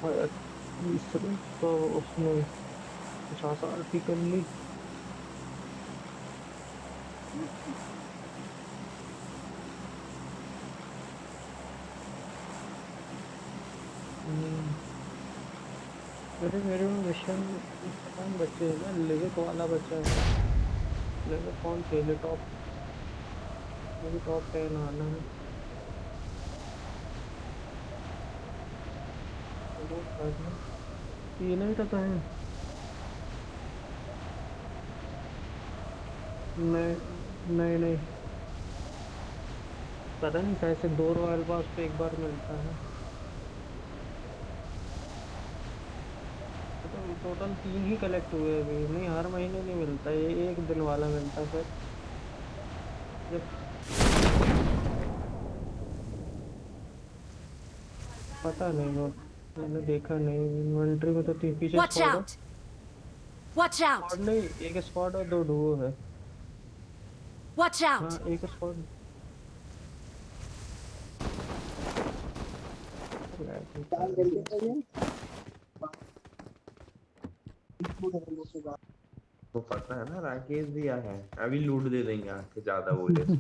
तीसरे तो उसमें 50 साल की कर ली। हम्म, मेरे मेरे में मिशन पता नहीं बच्चे हैं क्या, लिविक वाला बच्चा है। लिविक कौन खेले टॉप, मुझे टॉप 10 आना है। वो करना, तीन ही तो है। नहीं नहीं नहीं, पता नहीं शायद से 2 रॉयल पास पे एक बार मिलता है। तो टोटल 3 ही कलेक्ट हुए अभी, नहीं हर महीने नहीं मिलता, ये एक दिन वाला मिलता है फिर। जब पता नहीं वो, मैंने देखा नहीं इन्वेंट्री में तो पीछे Watch स्क्वाड है। out! Watch out! स्क्वाड नहीं, एक स्क्वाड और 2 डुओ है। Watch हाँ out! एक स्क्वाड। तो पता है ना, राकेश दिया है, अभी लूट दे देंगे आके ज्यादा बोले तो।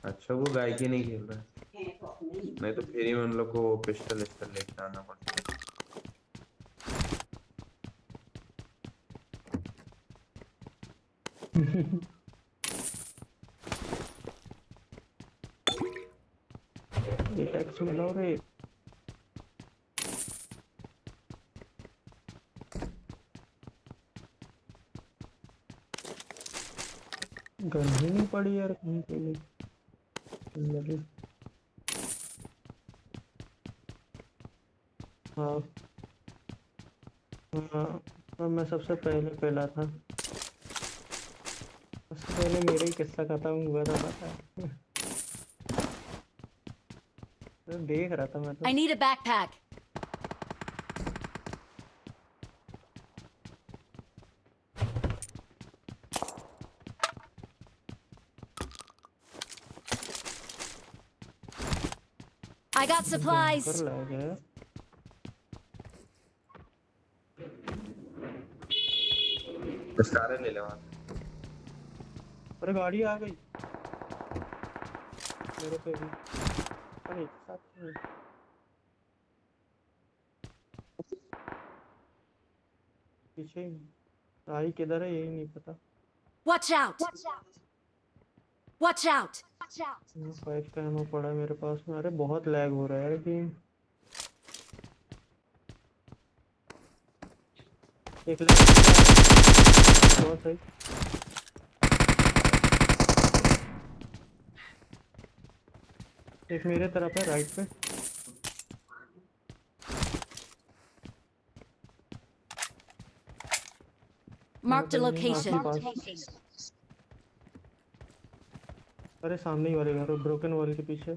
अच्छा वो गाय की नहीं खेल रहा है, नहीं तो फिर ही उन लोग को पिस्टल विस्टल लेके आना पड़ता। ये टैक्स मिलाओ रे। गन ही नहीं पड़ी यार कहीं पे भी लगी। हाँ हाँ, और मैं सबसे पहले पहला था। सबसे पहले मेरा ही किस्सा खत्म हुआ था पता है। तो देख रहा था मैं तो। I need a backpack. I got भयंकर supplies. लैग है। सारे ले ले वहां से। अरे गाड़ी आ गई मेरे पे भी। अरे एक साथ में। पीछे ही आई किधर है यही नहीं पता। Watch out! Watch out! 5 का एमो पड़ा है मेरे पास में। अरे बहुत लैग हो रहा है यार गेम। एक लैग बहुत सही। एक मेरे तरफ है राइट पे। Marked a आपके location. पास। अरे सामने ही वाले घर, ब्रोकन वॉल के पीछे।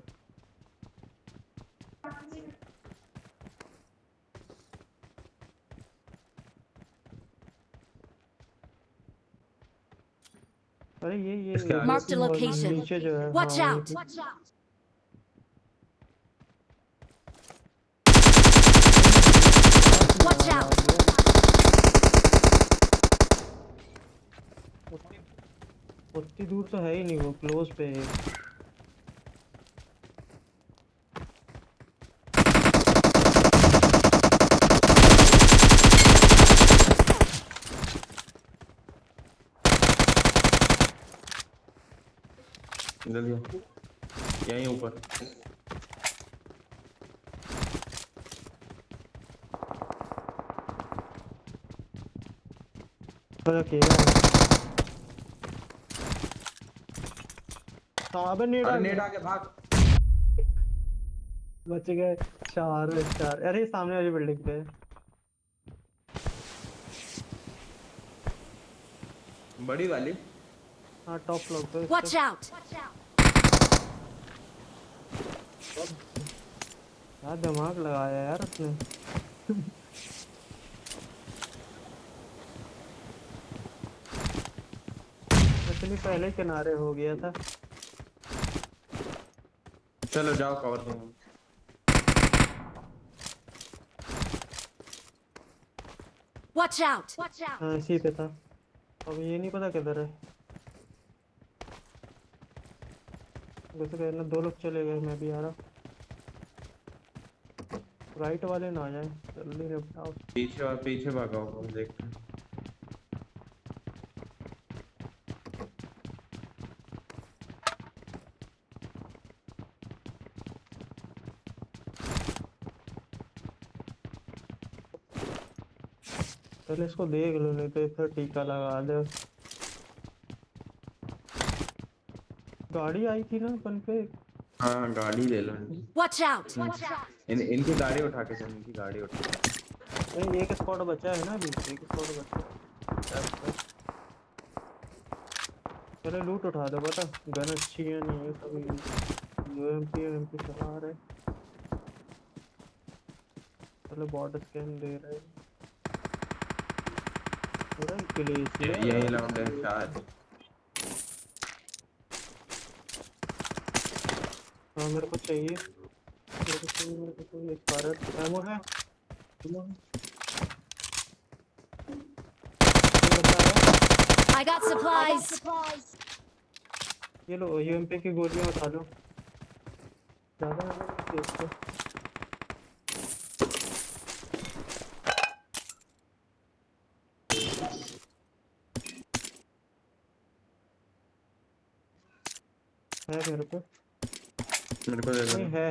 अरे इसके ये आगे Marked a broken wall location. नीचे जो है, हाँ Watch वहीं out! पे। Watch याद आ out! गया। उतनी उतनी दूर तो है ही नहीं, वो क्लोज पे है एक। इधर जा, यहीं ऊपर। पर अकेला है। हाँ अबे नेट आ अरे गया। नेट आके भाग। बच गए। चार चार, अरे सामने वाली बिल्डिंग पे है। बड़ी वाली। हाँ टॉप फ्लोर पे उसके। Watch out! क्या दिमाग लगाया यार उसने। एक्चुअली पहले ही किनारे हो गया था। चलो जाओ कवर दो। Watch out! हाँ इसी पे था। अब ये नहीं पता किधर है। वैसे कहना 2 लोग चले गए, मैं भी आ रहा। राइट वाले ना आ जाए, जल्दी निपटाओ। पीछे भागा होगा देखते हैं। पहले इसको देख लो, नहीं तो इधर टीका लगा दे। गाड़ी आई थी ना अपन पे। हाँ गाड़ी ले लो इनकी। Watch out! इनकी गाड़ी उठा के चल, इनकी गाड़ी उठा। नहीं, एक स्पॉट बचा है ना अभी, एक स्पॉट बचा है। पहले लूट उठा दो, पता गन अच्छी है नहीं है सभी। यूएमपी चला रहे। चलो बॉर्डर स्कैन दे रहे हैं। पूरा ग्लेशियर यही राउंड है 4। हाँ मेरे को चाहिए, एक भारत एमो है। ये बता रहा। I got supplies! ये लो यूएमपी की गोलियां उठा लो। ज्यादा है इसको। है मेरे पे, मेरे को दे दो। नहीं है।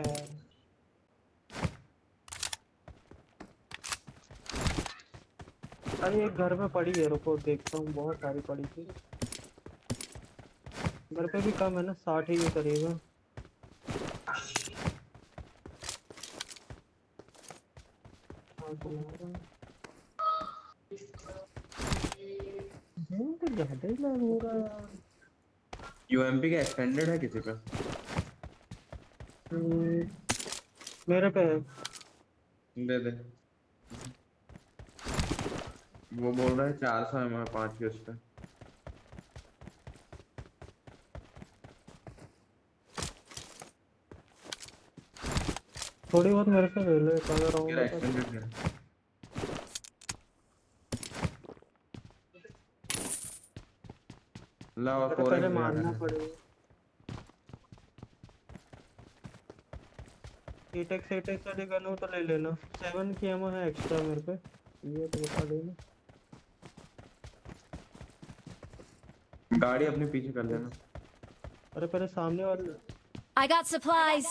अरे एक घर में पड़ी है, रुको देखता हूँ, बहुत सारी पड़ी थी। घर पे भी कम है ना, 60 ही करीब है। तो ज्यादा ही लैग हो रहा है यार। यूएमपी का एक्सटेंडेड है किसी पे? मेरे पे है। दे दे। वो बोल रहा है 400 है 5 के उस पे। थोड़ी बहुत मेरे से ले लो, एक अगर मेरा आऊंगा तो। एक्सटेंडेड है। ला मेरे 4x पहले दे मारना रहा है। पड़ेगा। 8x वाली गन हो तो ले लेना। 7 की एमो है एक्स्ट्रा मेरे पे, ये तो बता देना। गाड़ी अपने पीछे कर लेना। अरे पहले सामने वाले I got supplies!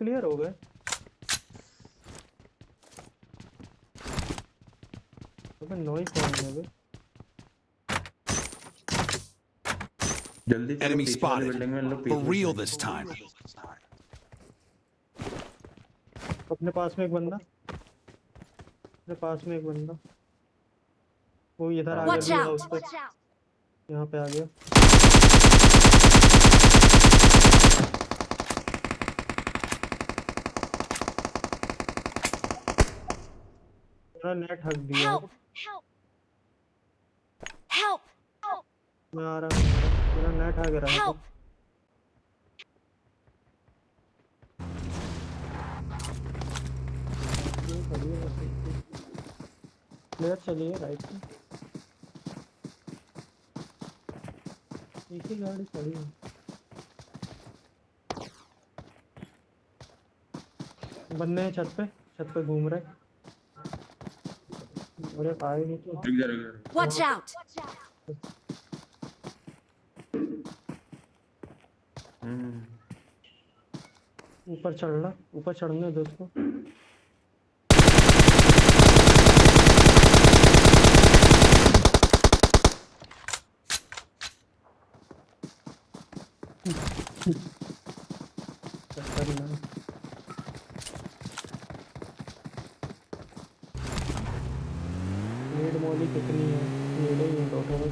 क्लियर हो गए। अबे नॉइस कौन है बे? जल्दी चलो Enemy पीछे वाली spotted. बिल्डिंग में इन लोग For पीछे real से। this time. अपने पास में एक बंदा, अपने पास में एक बंदा। वो इधर आ गया Watch ब्लू out! हाउस पे, यहाँ पे आ गया। मेरा नेट हक दिया। Help! Help! मैं आ रहा हूँ, मेरा नेट हक रहा है। Help! प्लेयर चलिए राइट में, एक ही गाड़ी खड़ी है। बंदे हैं छत पे घूम रहे। अरे आए नहीं तो। रुक जा रुक जा। Watch out! ऊपर चढ़ने दो उसको। नीड मॉली कितनी है? नीड ही है टोटल,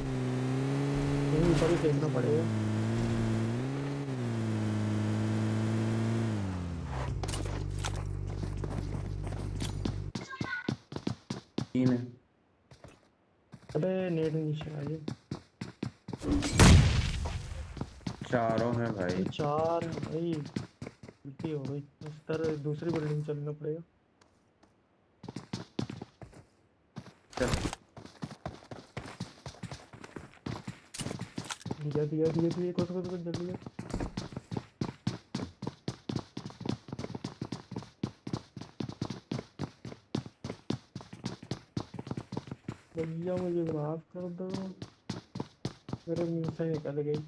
यहीं ऊपर ही फेंकना पड़ेगा। तीन है। अबे नीड नीचे आ गई। चारों हैं भाई। ये चार है भाई, गलती हो गई। इस तरह दूसरी बिल्डिंग चलना पड़ेगा। चल दिया दिया दिया दिया, कुछ कुछ कुछ जल्दी कर। भैया मुझे माफ कर दो, मेरे मुंह से निकल गई।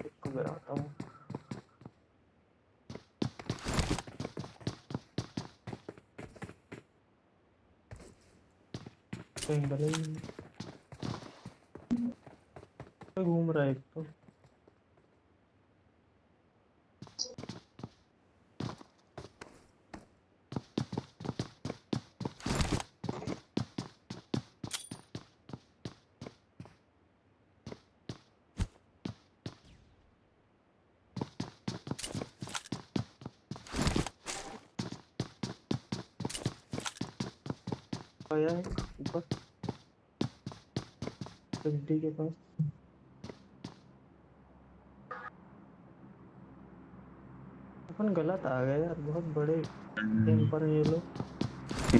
इसको गिराता हूँ। कहीं गले में घूम रहा है एक तो। आया है ऊपर गड्डी के पास। अपन गलत आ गए यार, बहुत बड़े टेम्पर है ये लोग।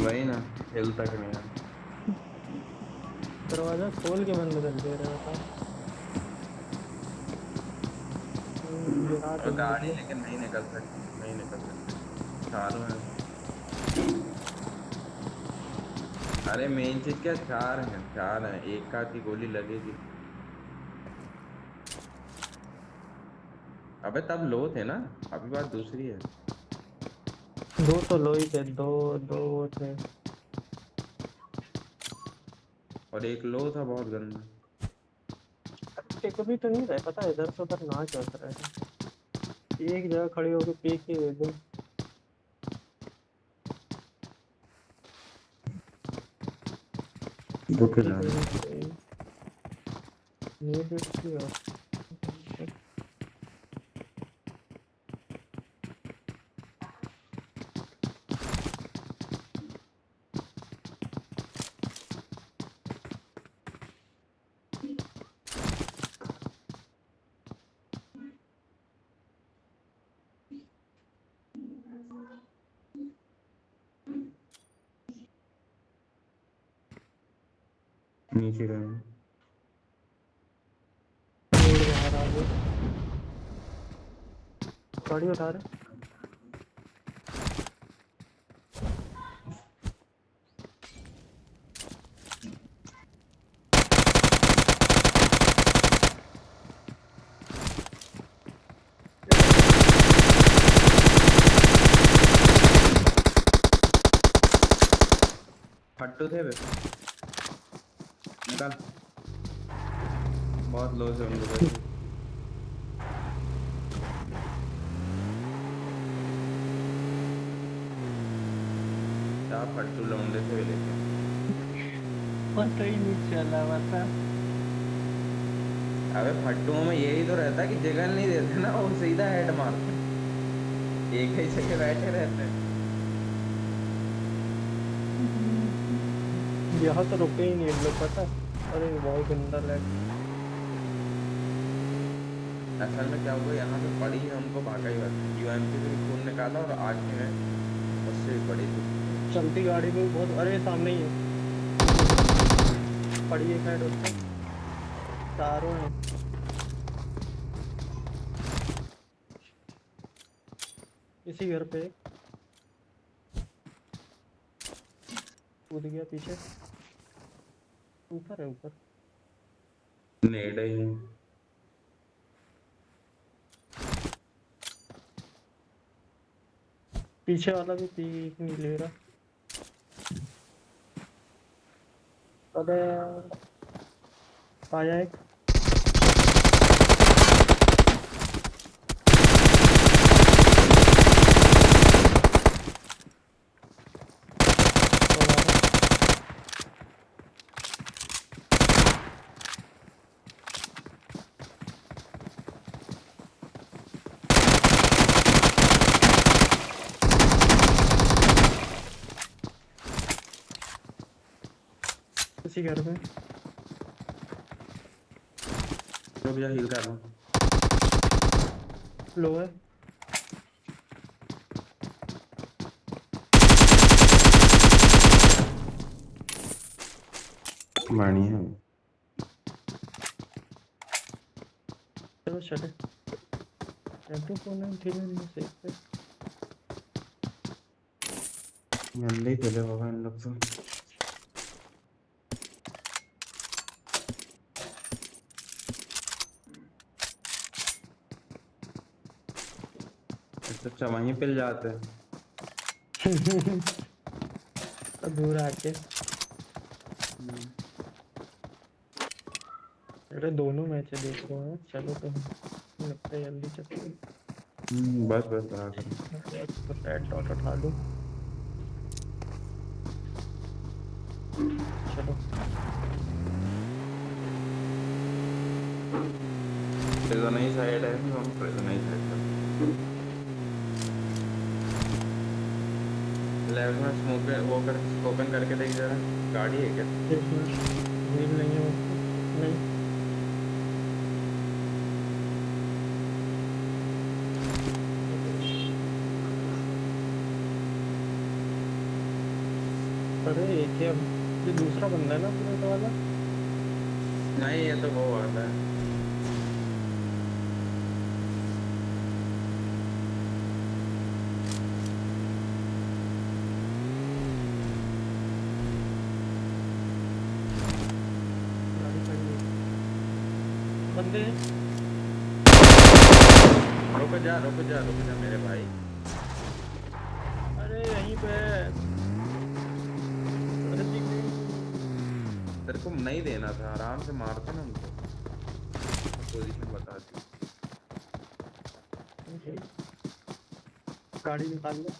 वही ना, हिल तक नहीं है। दरवाजा खोल के बंद कर दे रहे था। गिरा और देंगे गाड़ी ये। लेकिन नहीं निकल सकती, नहीं निकल सकती, चारों हैं। अरे मेन चीज क्या, चार हैं, चार हैं, एक का की गोली लगेगी। अबे तब लो थे ना, अभी बात दूसरी है। दो तो लो ही थे, दो दो वो थे। और एक लो था बहुत गंदा। टिक भी तो नहीं रहे, पता है इधर से उधर ना चल रहे हैं। एक जगह खड़ी होकर पीक ही दे दो। रुक जा। ये देखिए नीचे रहे। बाहर आ गए। गाड़ी उठा रहे। फट्टू थे वे, निकाल। बहुत लो से उनको भाई। क्या फट्टू लौंडे थे वे, लेकिन पता ही नहीं चला बता। अबे फट्टुओं में यही तो रहता है कि जगह नहीं देते ना, वो सीधा हेड मारते हैं। एक ही जगह बैठे रहते हैं। यहाँ तो रुके ही नहीं इन लोग, पता। अरे बहुत गंदा लैग। असल में क्या हुआ, यहाँ पे पड़ी है, हमको भागा ही बस, यूएमपी से भी खून निकाला और आगे में उससे भी पड़ी थी। चलती गाड़ी में बहुत, अरे सामने ही है, पड़ी है साइड उसका। चारों हैं। इसी घर पे कूद गया पीछे। ऊपर है ऊपर। नेड़ ही है। पीछे वाला भी पीक नहीं ले रहा। अरे आया एक। इसी घर में रुक जा, हील कर लूं। लो है। बढ़िया है। चलो चले। M249 खेले नहीं सेफ पे। गंदे खेले बाबा इन लोग तो। अच्छा वहीं पिल जाते हैं। तो दूर आके अरे दोनों मैच देख रहे हैं। चलो तो लगता है जल्दी चलते। बस बस बड़ा करो। रेड डॉट उठा लूं। चलो प्रिजन ही साइड है, हम प्रिजन ही साइड पर। लेफ्ट में स्मोक वो कर ओपन करके देख जरा, गाड़ी है क्या? देख लेंगे उसको। नहीं अरे एक ही ये दूसरा बंदा है ना बुलेट वाला। नहीं ये तो वो आता है। गाड़ी खड़ी है। बंदे हैं। रुक जा मेरे भाई। अरे यहीं पे है। अरे दिख नहीं। तेरे को नहीं देना था, आराम से मारते ना उनको। पोजीशन बता दी। गाड़ी निकाल लो।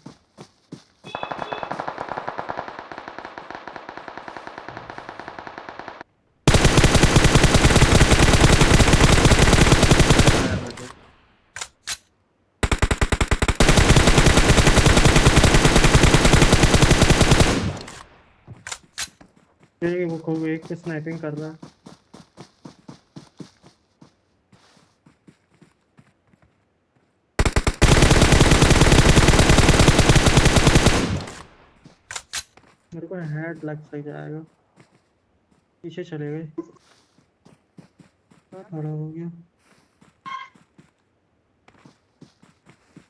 वो एक पे स्नाइपिंग कर रहा है। मेरे को हेड लग सही जाएगा। पीछे चले गए। खड़ा हो गया।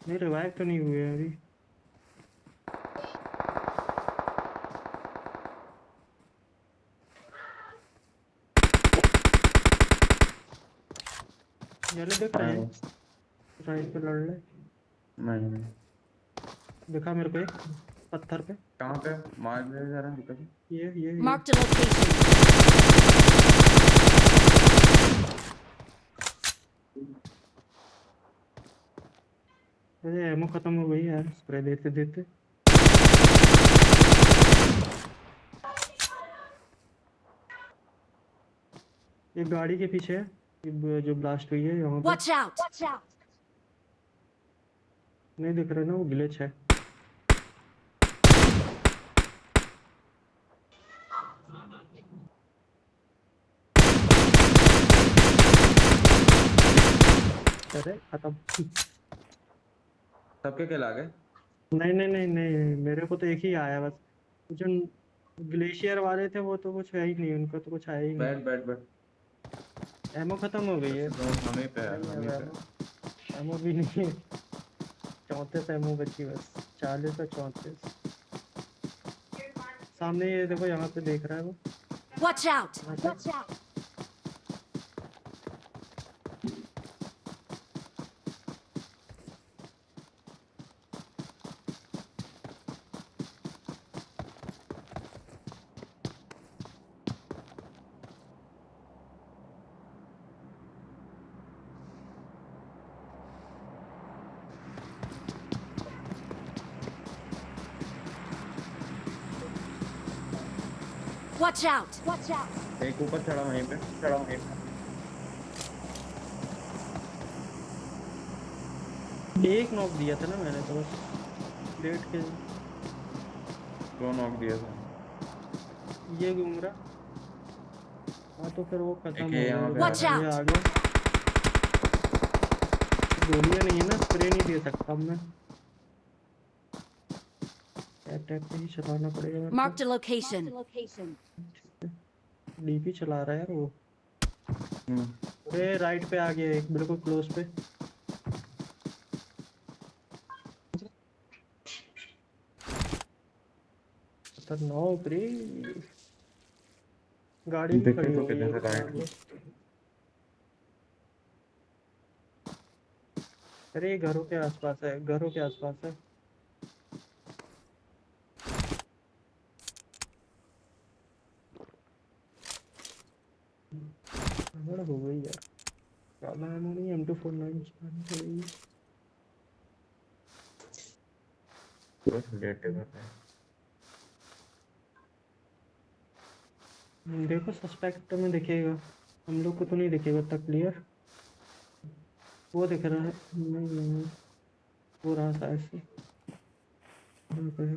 नहीं रिवाइव तो नहीं हुए अभी। येलो देख रहे हैं। राइट पे लड़ रहे। नहीं देखा मेरे को एक पत्थर पे। कहाँ पे मार दे जरा रुको। ये Marked a location. अरे एमो खत्म हो गई यार स्प्रे देते देते। ये गाड़ी के पीछे है। ये जो ब्लास्ट हुई है यहाँ पे। Watch out! नहीं दिख रहा ना, वो ग्लिच है। अरे खत्म। सबके किल आ गए। नहीं मेरे को तो एक ही आया बस। जो ग्लेशियर वाले थे वो तो कुछ है ही नहीं, उनका तो कुछ आया ही नहीं। बैठ एमो खत्म हो गई है। हमें पे है, नहीं हमें अब पे। एमो भी नहीं है। 34 एमो बची बस। 40 और 34। सामने ये देखो, यहाँ पे देख रहा है वो। Watch out! Watch out! एक ऊपर चढ़ा वहीं पे। एक नॉक दिया था ना मैंने तो बस लेट के। दो नॉक दिया था। ये घूम रहा। हाँ तो फिर वो खत्म एक हो ये यहाँ गया। पे Watch ये out! आ गया। गोलियां नहीं है ना, स्प्रे नहीं दे सकता मैं। टैप पे ही चलाना पड़ेगा मेरे को। Marked a location. डीपी चला रहा है यार वो। हम्म। अरे राइट पे आ गया एक, बिल्कुल क्लोज पे। खतरनाक रे। गाड़ी भी देखे खड़ी तो हो गई है किधर है इसके राइट आगे। में। अरे ये घरों के आसपास है, घरों के आसपास है। गड़बड़ हो गई यार। काला एमो नहीं, M249 चलानी पड़ेगी। बस लेटे हुए हैं। देखो सस्पेक्ट में दिखेगा, हम लोग को तो नहीं दिखेगा तक क्लियर। वो दिख रहा है, नहीं नहीं, वो रहा शायद से। यहाँ पे है।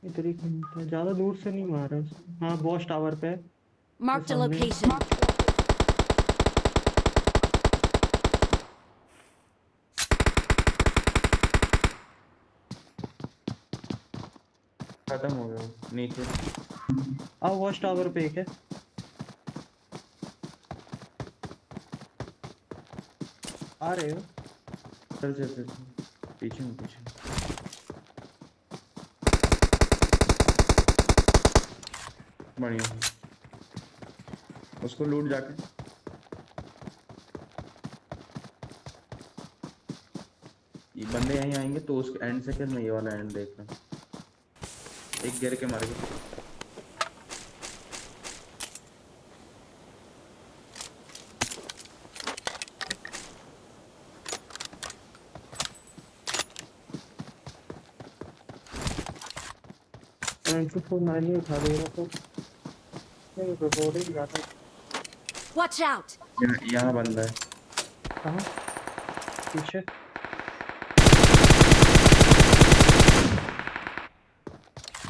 इधर ही कहीं था, ज्यादा दूर से नहीं मारा उसने। हाँ बॉस टावर पे है, ये Marked a सामने है। location. खत्म हो गया वो, नीचे। हाँ वॉच टावर पे एक है। आ रहे हो? चल चल चल चल। पीछे में पीछे। बढ़िया। उसको लूट जाके। ये बंदे यहीं आएंगे तो उस एंड से खेल, मैं ये वाला एंड देख रहा हूँ। एक गिर के मर गया। M249 नहीं उठा देगा तो नहीं, रिकॉर्डिंग जाता। Watch out! यहाँ बंदा है। कहाँ? पीछे।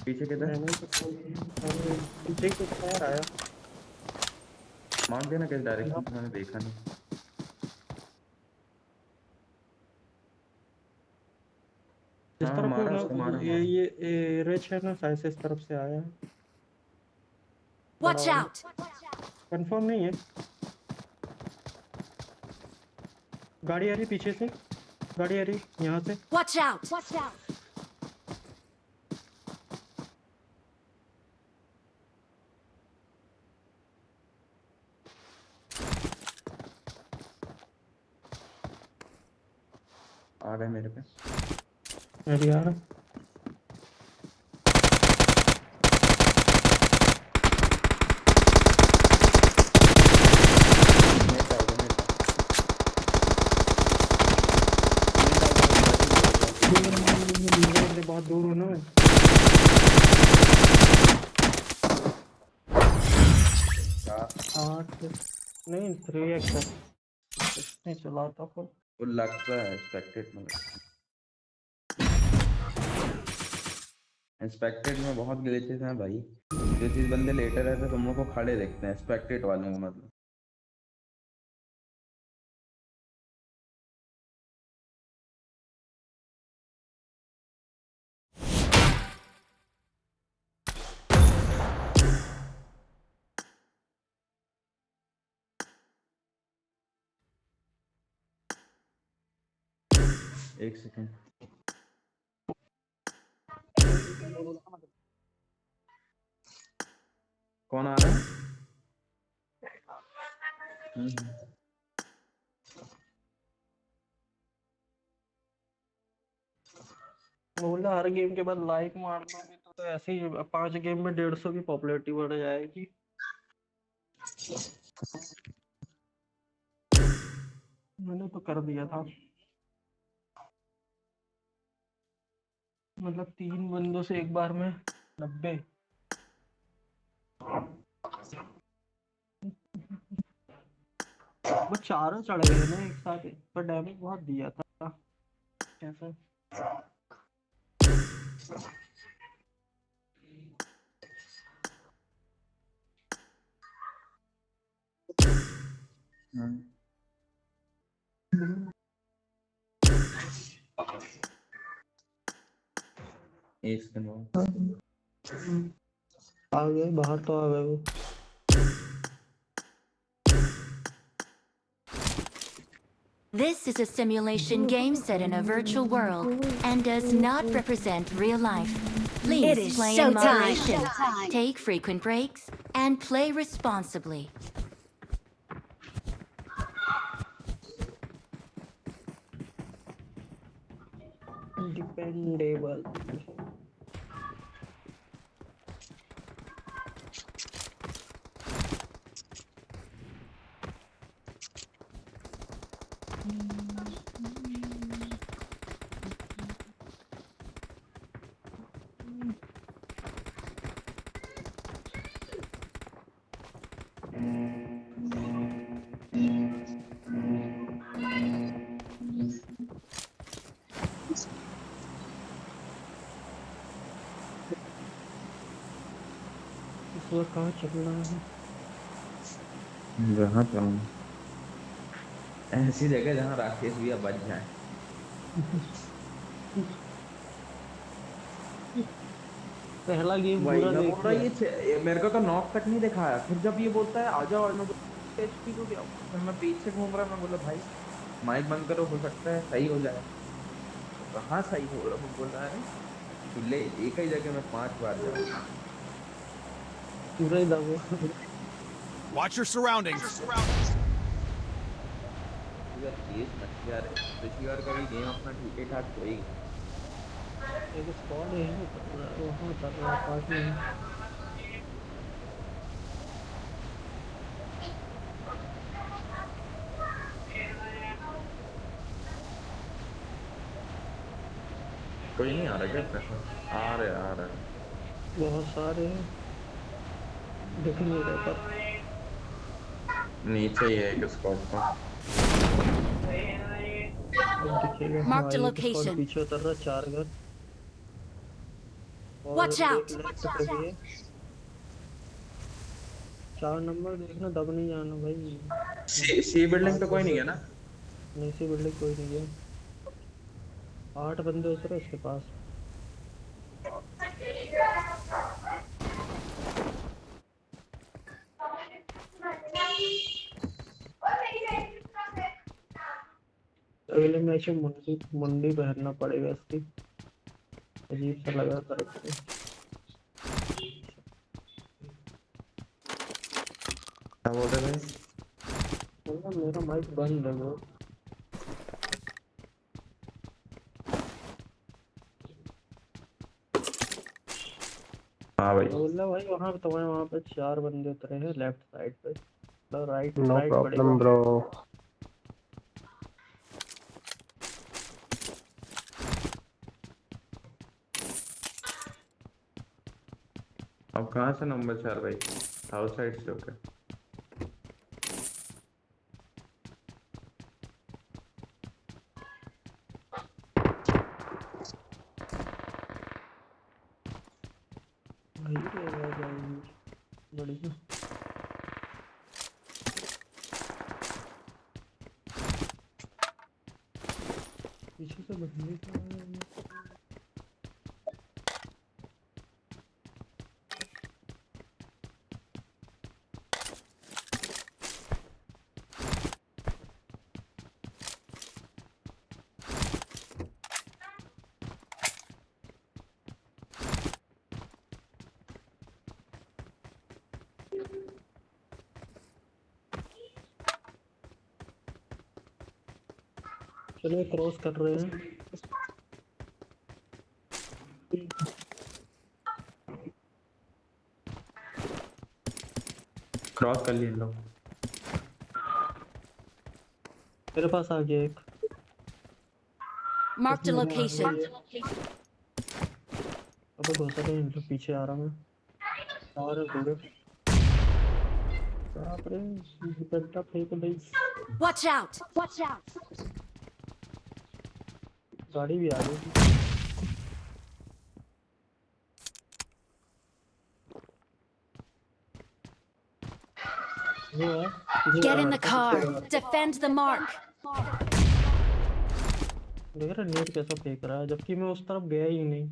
पीछे किधर? मैंने तो पीछे ही कुछ खैर आया। मार देना किस डायरेक्शन यहाँ से, मैंने देखा नहीं। जिस हाँ तरफ हो मारा ना, उसको, मारा मारा। ये रिच है ना, शायद से इस तरफ से आया है, बड़ा Watch वाला। out! कंफर्म नहीं है। गाड़ी आ रही पीछे से, गाड़ी आ रही यहाँ से। Watch out! Watch out! आ गए मेरे पे। मैं भी आ रहा। नेट आउट है, नेट मेरे बहुत दूर हूँ ना मैं। आउट। 8 नहीं 3x है, नहीं चलाता फिर। वो लगता है एक्सपेक्टेड में। एक्सपेक्टेड में बहुत ग्लिचेस हैं भाई। जो चीज बंदे लेटर रहते हैं तुम लोग को खड़े देखते हैं, एक्सपेक्टेड वाले को मतलब। एक सेकंड। कौन आ रहा है? हम्म। बोला हर गेम के बाद लाइक मार दोगे तो ऐसे ही 5 गेम में 150 की पॉपुलैरिटी बढ़ जाएगी। मैंने तो कर दिया था, मतलब 3 बंदों से एक बार में 90। वो चारों चढ़ गए ना एक साथ, पर डैमेज बहुत दिया था। कैसे? हम्म। एक सेकंड में। आ गए बाहर तो आ गए वो। This is a simulation game set in a virtual world and does not represent real life. Please play in moderation, take frequent breaks, and play responsibly. Dependable. इस वक्त कहाँ चलना है? जहाँ चाहूँ, ऐसी जगह जहाँ राकेश भैया बच जाए। पहला गेम वही पूरा मैं देख बोल रहा लिया। ये मेरे को तो नॉक तक नहीं दिखाया, फिर जब ये बोलता है आ जाओ, और मैं एचपी को गया, फिर मैं पीछे से घूम रहा, मैं बोला भाई माइक बंद करो, हो सकता है सही हो जाए। तो कहाँ सही हो रहा, वो बोल रहा है तू ले एक ही जगह में 5 बार जाऊँ। पूरा ही दबो। Watch your surroundings. यार केस मत यार, पिछली बार का भी गेम अपना ठीक ठाक हो ही गया। एक स्क्वाड है वहाँ उतर रहा है पास में। कोई नहीं आ रहा क्या प्रेशर? आ रहे बहुत सारे हैं, दिख नहीं रहे पर नीचे ही है एक स्क्वाड का। अब दिखेगा। Marked a हाँ, एक स्क्वाड location. पीछे उतर रहा है, 4 घर और Watch out! एक लेफ्ट पे भी है। 4 नंबर देखना, दब नहीं जाना भाई। सी बिल्डिंग पे कोई नहीं है ना? नहीं सी बिल्डिंग कोई नहीं है। 8 बंदे उतरे उसके पास। अगले मैच में मुंडी मुंडी पहनना पड़ेगा इसकी, अजीब सा लगा कर। क्या बोल रहे भाई? मतलब मेरा माइक बंद है वो। हाँ भाई बोला भाई वहाँ पे तुम्हारे वहाँ पे 4 बंदे उतरे हैं लेफ्ट साइड पे, मतलब राइट नो राइट प्रॉब्लम पड़ेगा। ब्रो। अब कहाँ से नंबर 4 भाई? साउथ साइड से होकर भाई ये बढ़िया। पीछे से बंदे क्यों आ रहे हैं? चलो क्रॉस कर रहे हैं। क्रॉस कर लिए लोग। मेरे पास आ गया एक। Marked a location. अब घुस रहे हैं, तो पीछे आ रहा हूँ और दूर बाप रे, गड्ढा फेंक भाई। Watch out! Watch out! गाड़ी भी आ गई। वो है, Get in the car. Defend the mark. देख रहा नेट कैसा फेंक रहा है, जबकि मैं उस तरफ गया ही नहीं।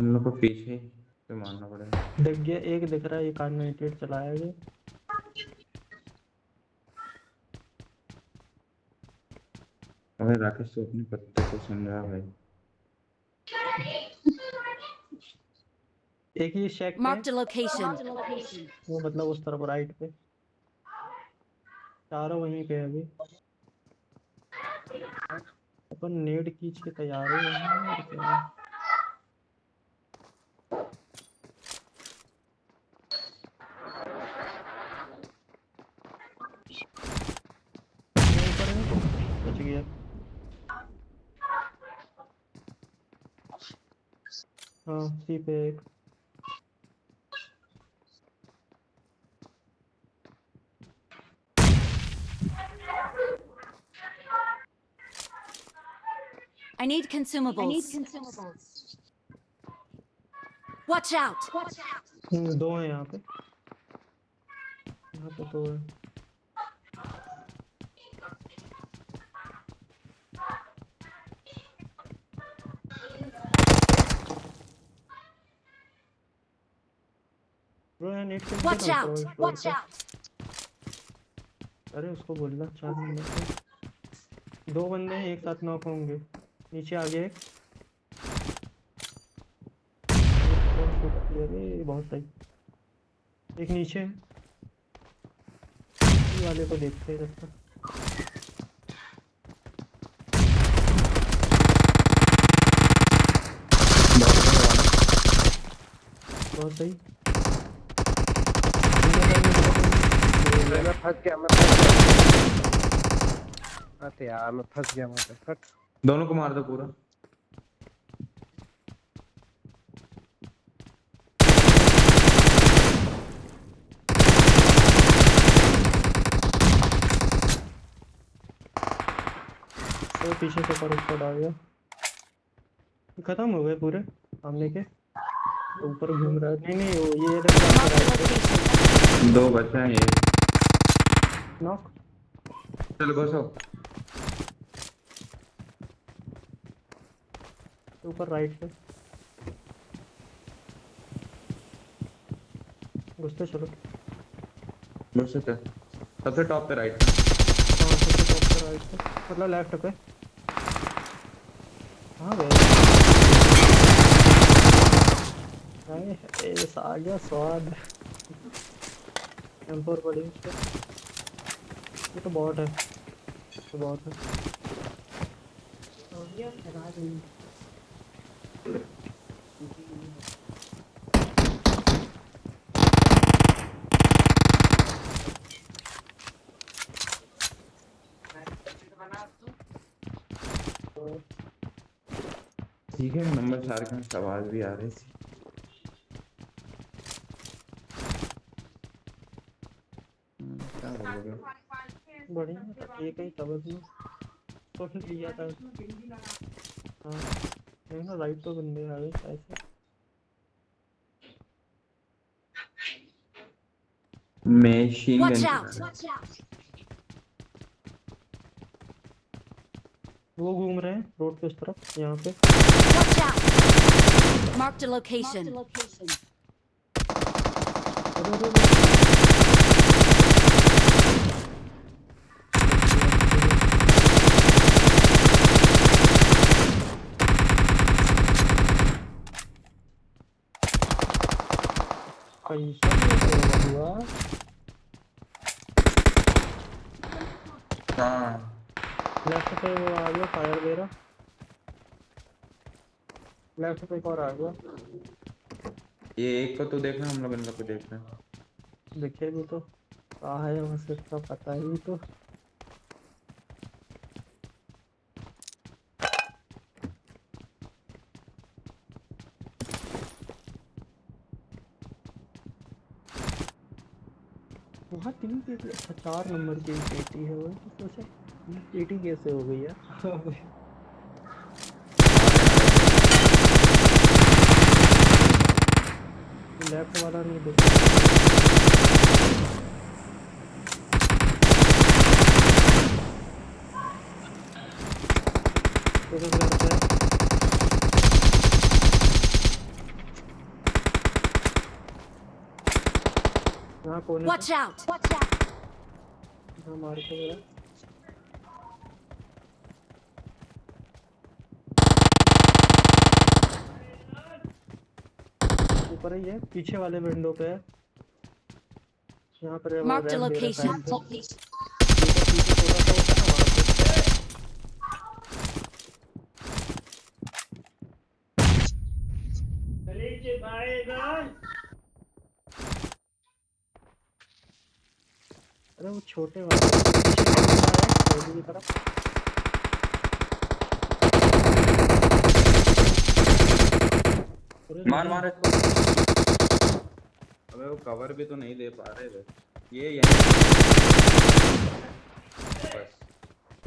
हम लोग को पीछे से मारना पड़ेगा। दिख गया, एक दिख रहा है, ये कार 98 चलाया गया। अरे राकेश तो अपने पत्ते को समझा भाई। एक ही शेक पे, Marked a location. वो मतलब उस तरफ राइट पे, चारों वहीं पे है अभी। अपन नेड खींच के तैयार हो गए हैं और क्या है। ऊपर है, बच गया। हाँ सी पे एक। I need consumables. Watch out! दो हैं यहाँ पे, यहाँ पे दो है। ब्रो यहाँ नेट पे Watch out! Watch out! अरे उसको बोलना 4 नंबर पे। दो बंदे हैं, एक साथ नॉक होंगे। नीचे आ गया एक। अरे बहुत सही। एक नीचे है, इसी वाले को देखते हैं जब तक। बहुत सही। मैं फंस गया, मैं फंस गया। अरे यार मैं फंस गया वहाँ पे। फट दोनों को मार दो पूरा। तो पीछे से पर उसको डाल दिया। खत्म हो गए पूरे सामने के। ऊपर घूम रहा है। नहीं नहीं वो ये Marked a location. दो बचे हैं ये। नॉक। चल घुसो। ऊपर राइट पे घुसते चलो। घुसो चल। सबसे टॉप पे राइट पे। हाँ सबसे टॉप पे राइट पे, मतलब लेफ्ट पे। हाँ भाई ये आ गया स्वाद। M4 पड़ी है उसपे। ये तो बॉट है, तो बॉट है। ठीक है नंबर 4 का सवाल भी आ रहे थे। क्या बोलोगे? बढ़िया था, एक ही था बस में तो फिर लिया था। हाँ नहीं ना राइट पे बंदे आ गए ऐसे। Machine Watch gun out! चला रहा है। वो घूम रहे हैं रोड पे उस तरफ, यहाँ पे। Watch out! Marked a location. अरे, अरे, अरे। कैसा हुआ? हाँ लेफ्ट पे वो आ गया, फायर दे रहा। लेफ्ट पे एक और आ गया। ये एक को तो देखना, हम लोग इन लोग को देखना। दिखे भी तो कहाँ है, बस इसका पता ही तो। वहाँ 3 पेटी, अच्छा 4 नंबर की पेटी है वो। तो सोचा ये पेटी कैसे हो गई यार। लेफ्ट वाला नहीं देखा। तो घर पे हाँ कोने Watch out! हाँ मार के मेरा ऊपर ही है, पीछे वाले विंडो पे है। यहाँ पर वो Marked a रैप दे रहा है location. साइड पे। ऊपर पीछे छोटा सा होता है ना वहाँ पे। अरे वो छोटे वाले पीछे का बंदा है साइड की तरफ। अरे मार नहीं, मार इसको। अबे वो कवर भी तो नहीं दे पा रहे थे। ये यहीं बस।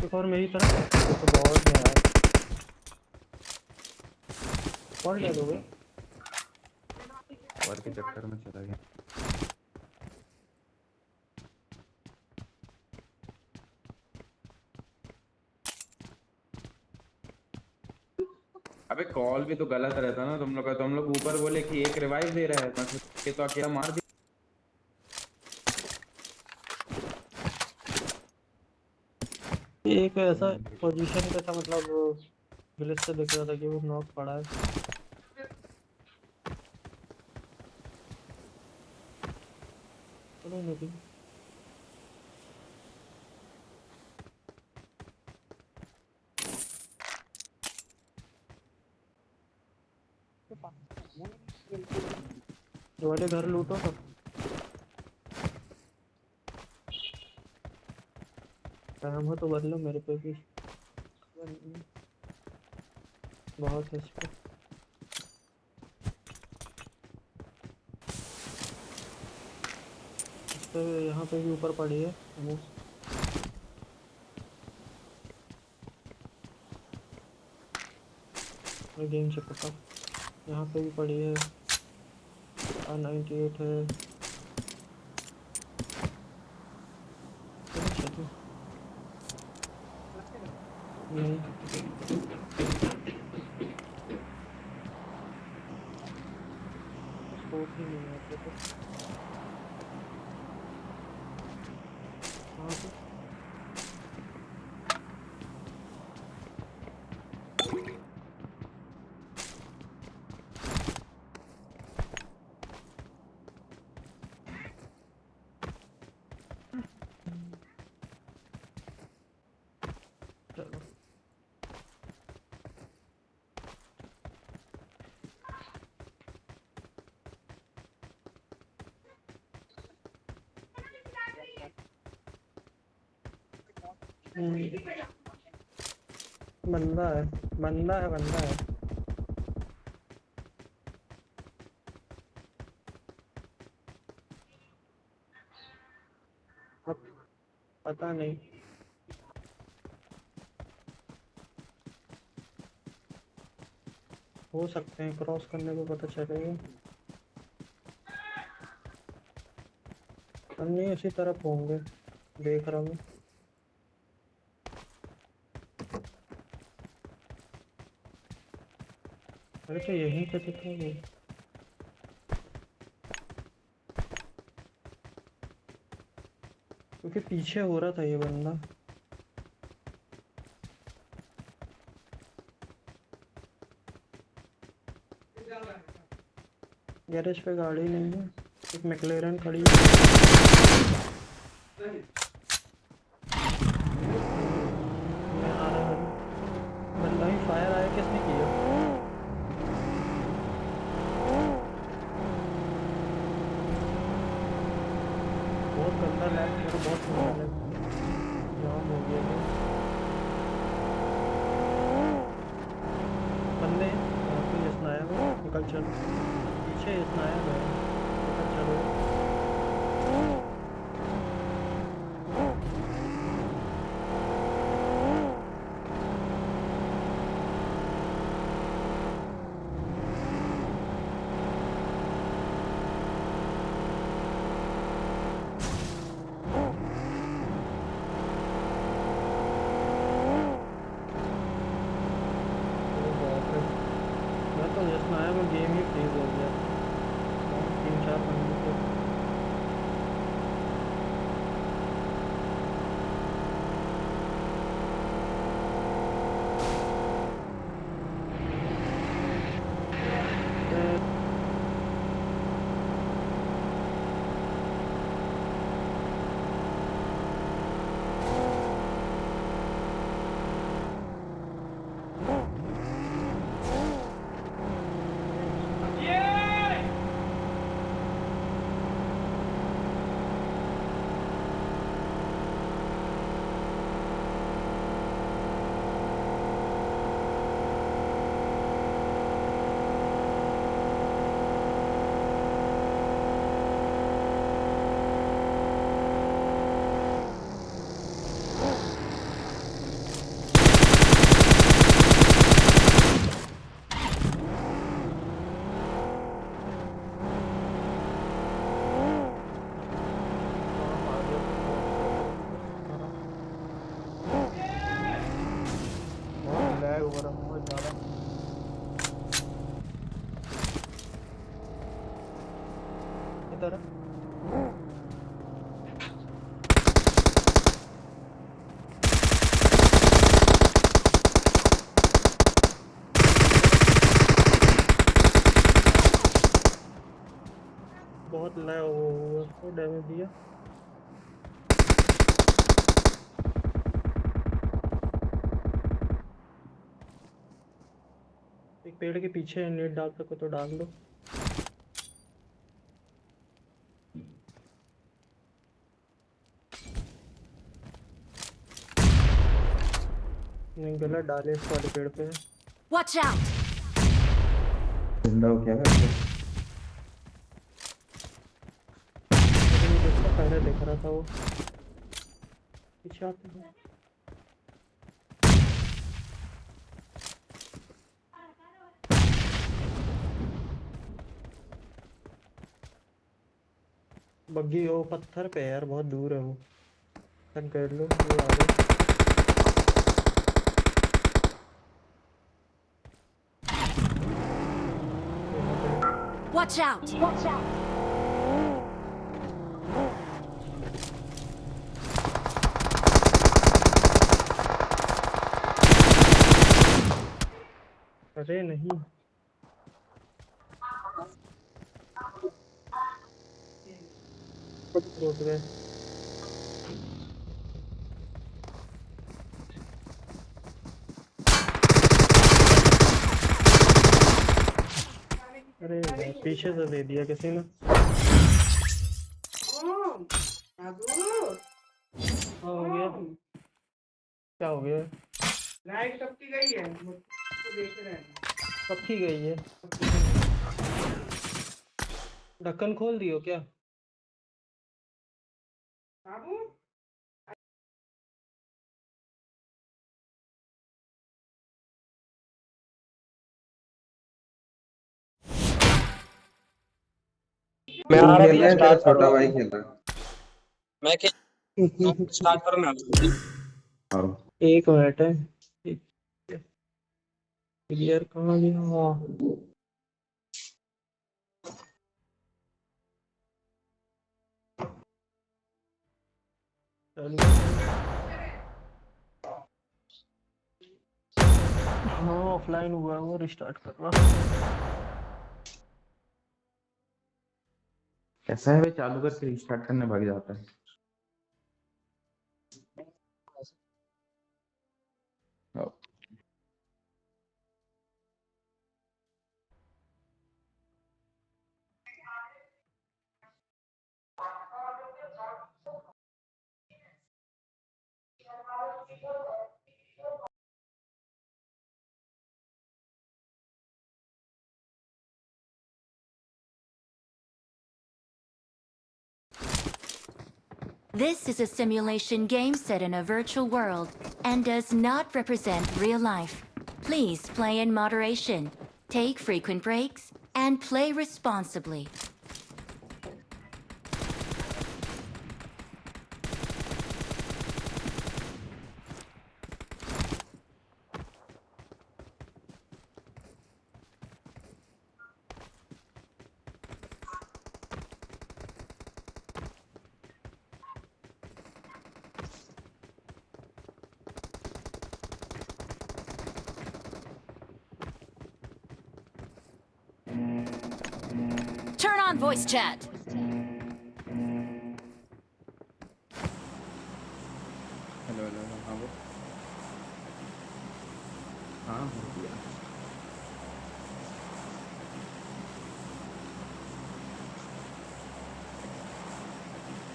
एक और मेरी तरफ। ये तो बहुत है यार। कौन ले दोगे? कवर के चक्कर में चला गया। अबे कॉल भी तो गलत रहता ना तुम लोग का। तुम लोग ऊपर बोले कि एक रिवाइव दे रहा है, मैं ये तो अकेला मार दिया। एक ऐसा पोजीशन पे था, मतलब ग्लिच से दिख रहा था कि वो नॉक पड़ा है। चलो नहीं ये वाले घर लूटो तो काम हो तो बदलो मेरे पे भी। बहुत है इस पे। तो यहाँ पे भी ऊपर पड़ी है वो। मैं गेम चेक करता हूँ। यहाँ पे भी पड़ी है। R98 है। चलो चलो। नहीं स्कोप ही नहीं है अपने को। हाँ तो चलो बंदा है बंदा है बंदा है। अब पता नहीं। हो सकते हैं क्रॉस करने को पता चलेगा। हम नहीं उसी तरफ होंगे, देख रहा हूँ। अरे तो यहीं पे तो था वो। क्योंकि पीछे हो रहा था ये बंदा। गैरेज पे गाड़ी नहीं है, एक मैक्लेरन खड़ी है। मैं आ रहा हूँ। बंदा ही फायर आया, किसने किया? बहुत गंदा लैग, मेरा बहुत गंदा लैग जाम हो गया है। बंदे वहाँ पे जिसना आया वो निकल चलो। पीछे जिसना आया मैं निकल चलो। अरे बाप रे, मैं तो जिसना आया वो गेम ही फ्रीज हो गया। 3-4 बंदे थे। जो गर्म हुआ ज्यादा। इधर बहुत लय वो उसको डैमेज दिया। एक पेड़ के पीछे नेट डाल सको तो डाल दो। नहीं गलत डाले इस वाले पेड़ पे। Watch out! जिंदा हो क्या है उसको? मुझे नहीं देखता, पहले देख रहा था वो पीछे आते हैं। बग्गी वो पत्थर पे है यार, बहुत दूर है वो। तक कर लो ये आ गए। Watch out! अरे नहीं रुक गए। अरे यार, पीछे से दे दिया किसी ने। हाँ, हो गया। क्या हो गया? लाइट कब की गई है मुझको देख रहे हैं। कब की गई है? ढक्कन खोल दियो क्या? बाबू मैं तू आ रहा खेल रहा था, है, तेरा स्टार्ट कर छोटा रहा भाई हूँ। खेल रहा मैं स्टार्ट करना। है। और एक मिनट है। क्लियर कहाँ गया? हाँ ऑफलाइन हुआ है वो, रिस्टार्ट कर रहा। ऐसा है भाई, चालू करके रिस्टार्ट करने भाग जाता है। और This is a simulation game set in a virtual world and does not represent real life. Please play in moderation, take frequent breaks, and play responsibly. Turn on voice chat. Hello hello hello, हाँ वो हाँ हो गया।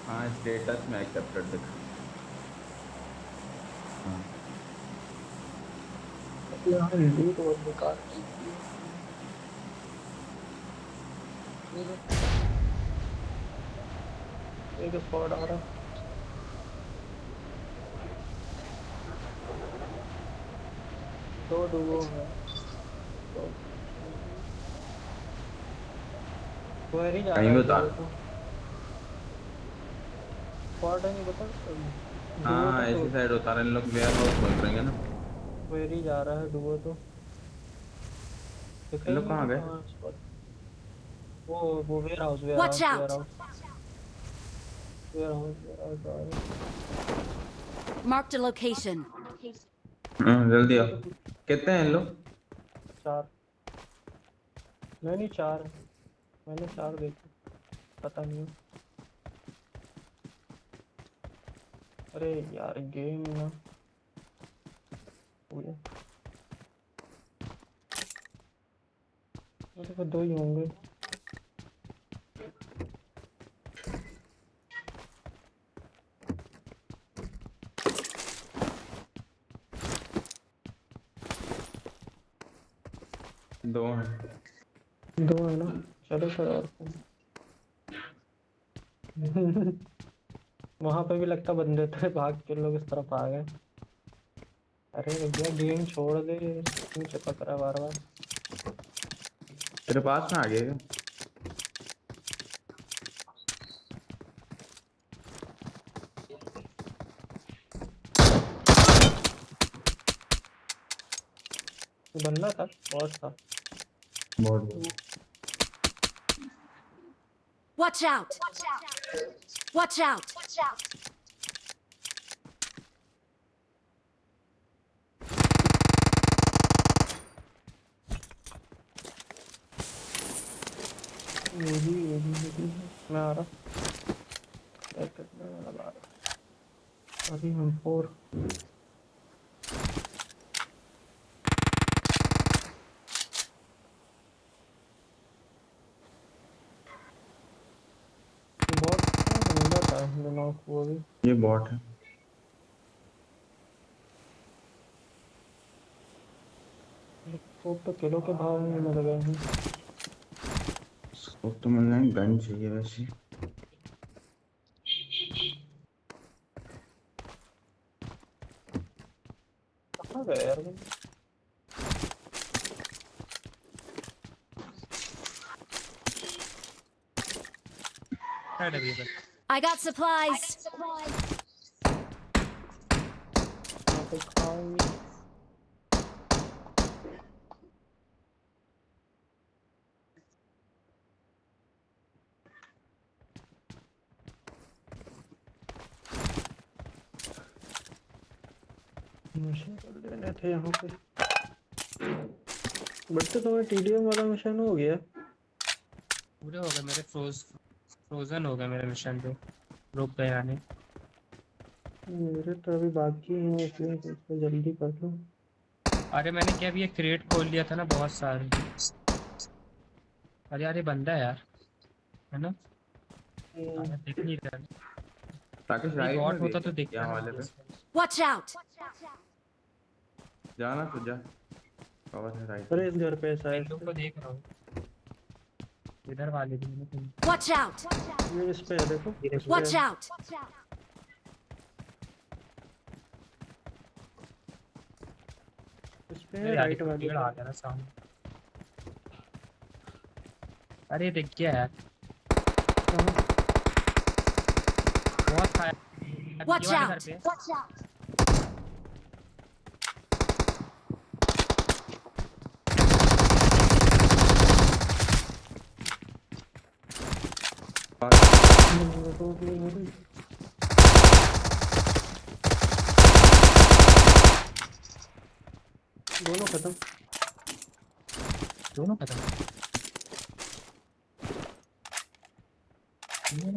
हाँ status में accepted दिखा। हाँ यार लूट बहुत बेकार है। एक स्क्वाड आ रहा। दो डुओ है। वो नहीं जा कहीं रहा भी है उतार। डुओ तो। स्क्वाड है नहीं पता। हाँ डुओ हाँ था तो ऐसी साइड उतार, इन लोग वेयर हाउस पहुंच रहेंगे ना। वेरी जा रहा है डुओ तो दिखा ये ही लोग नहीं कहाँ है गए? कहाँ spot। वो warehouse ware Watch house out! Warehouse warehouse warehouse. Marked a location. जल्दी आओ। कितने हैं इन लोग? 4 नहीं 4 है। मैंने 4 देखे पता नहीं। अरे यार गेम ना पूरे तो 2 ही होंगे। दो हैं। 2 है ना। चलो फिर और वहां पे भी लगता बंदे थे भाग के लोग इस तरफ आ गए। अरे भैया गेम छोड़ दे क्यों चिपक रहा बार बार। तेरे पास में आ गए क्या? बंदा था बॉस था। बहुत बहुत। Watch out! Watch out! ये भी मैं आ रहा। एक करने वाला आ रहा। अभी हम 4 बॉट बंदा था बिना वो भी। ये बॉट है। स्कोप तो किलो के भाव में मिल गए हैं। स्कोप तो मिलना है, गन चाहिए वैसे। कहाँ गए यार वो? I got supplies. यहाँ पे खाऊंगी। मिशन कर लेने थे यहाँ पे। बट तो तुम्हारा TDM वाला मिशन हो गया। पूरे हो गए मेरे फ्रोजन हो गए मेरे मिशन पे रुक गए आने। मेरे तो अभी बाकी हैं इसलिए इसको जल्दी कर लो। अरे मैंने क्या अभी एक क्रिएट खोल लिया था ना बहुत सारे। अरे यार ये बंदा है यार है ना। यार दिख नहीं रहा। राकेश ये राइट में बॉट होता देख तो दिखता यहाँ ना वाले पे। Watch out! जाना तो जा। कवर है राइट। अरे इस घर पे ऐसा है। इन लोग को देख रहा हूँ इधर वाले भी मैंने कहीं- Watch out! ये इस पे है देखो। इस पे Watch है। out! इस पे अरे है यार राइट एक वाले पेड़ आ पे। गया ना सामने। अरे दिख गया यार कहाँ? बहुत खाया। Watch ये वाले घर out! पे दोनों खत्म। दोनों खत्म।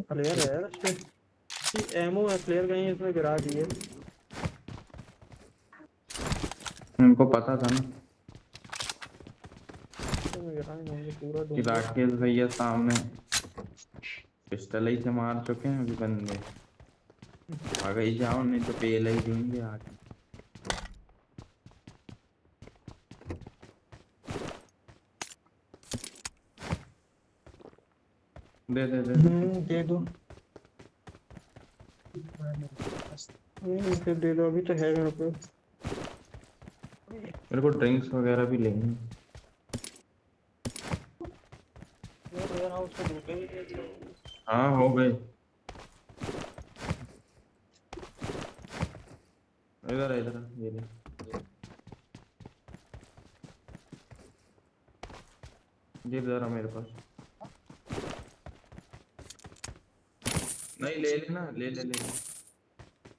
प्लेयर है यार इस पे। एमओ है प्लेयर कहीं इसमें गिरा दिए। उनको पता था ना इसमें गिराए होंगे पूरा कि ढूंढ। राकेश भैया सामने पिस्टल ही से मार चुके हैं अभी बंदे। आगे ही जाओ नहीं तो पेल ही देंगे आगे। दे दे दे दे दो। फिर दे दो अभी तो है मेरे पे। मेरे को ड्रिंक्स वगैरह भी लेंगे। वेयर हाउस पे ढूंढे ही नहीं थे। हाँ हो गए। इधर इधर ये ले। ये जरा मेरे पास नहीं, ले लेना, ले ले ले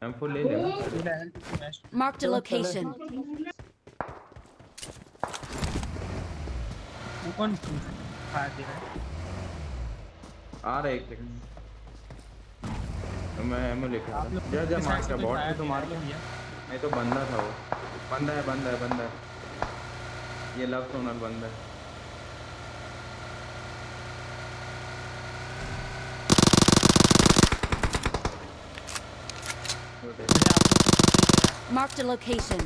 M4 ले लेना। Marked a location. वो कौन फायर दे रहा है? आ रहा है, एक सेकंड मैं एमओ लेके आ आप रहा लोग हूँ। जा जा किस मार साइड से के कोई बॉट फायर पे तो दे मार रहा के। है भैया? नहीं तो बंदा था वो। बंदा है, बंदा है, बंदा है। ये लव सोनल बंदा है। Marked a location.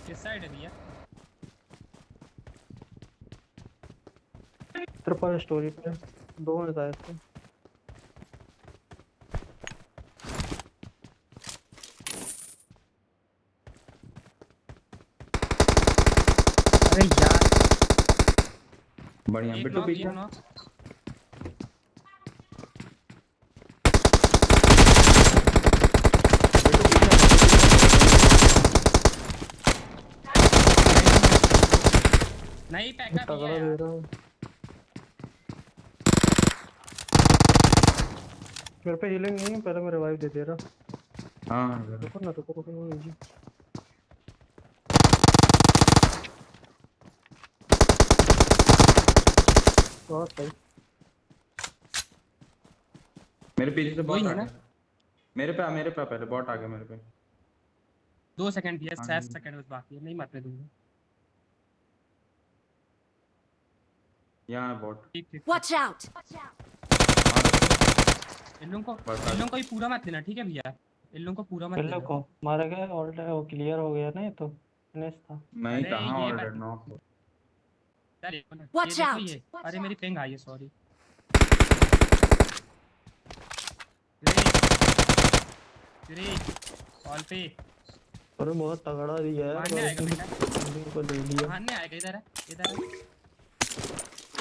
किस साइड है भैया? तेरे पास स्टोरी पे 2 हैं शायद से। अरे यार, बढ़िया एक बिट्टू नॉक, पीछे। एक नॉक। नहीं पैका तगड़ा भैया दे यार। रहा हूँ। मेरे पे हीलिंग नहीं है, पहले मैं रिवाइव दे रहा। हाँ रुको ना, रुको रुको जी। बहुत सही। मेरे पीछे से वही बॉट है आ ना? गया। मेरे पे पहले बॉट आ गया मेरे पे। 2 सेकंड भैया, हाँ 7 जी। सेकंड बस बाकी है, नहीं मरने दूंगा। यहाँ है बॉट। ठीक ठीक। Watch out! इन लोगों बस को, इन लोगों को ही पूरा मत लेना, ठीक है भैया? इन लोगों को पूरा मत इन लोग लेना। को मारा गया, ऑल्ट वो क्लियर हो गया ना, ये तो फिनिश था। नहीं, अरे कहाँ ये ऑलरेडी नॉक हो। ये Watch देखो out! ये। अरे मेरी पिंग आई है, सॉरी। कॉल पे अरे बहुत तगड़ा दिया है, मारने आएगा बेटा। बिल्डिंग को ले लिया। मारने आएगा, इधर है, इधर है।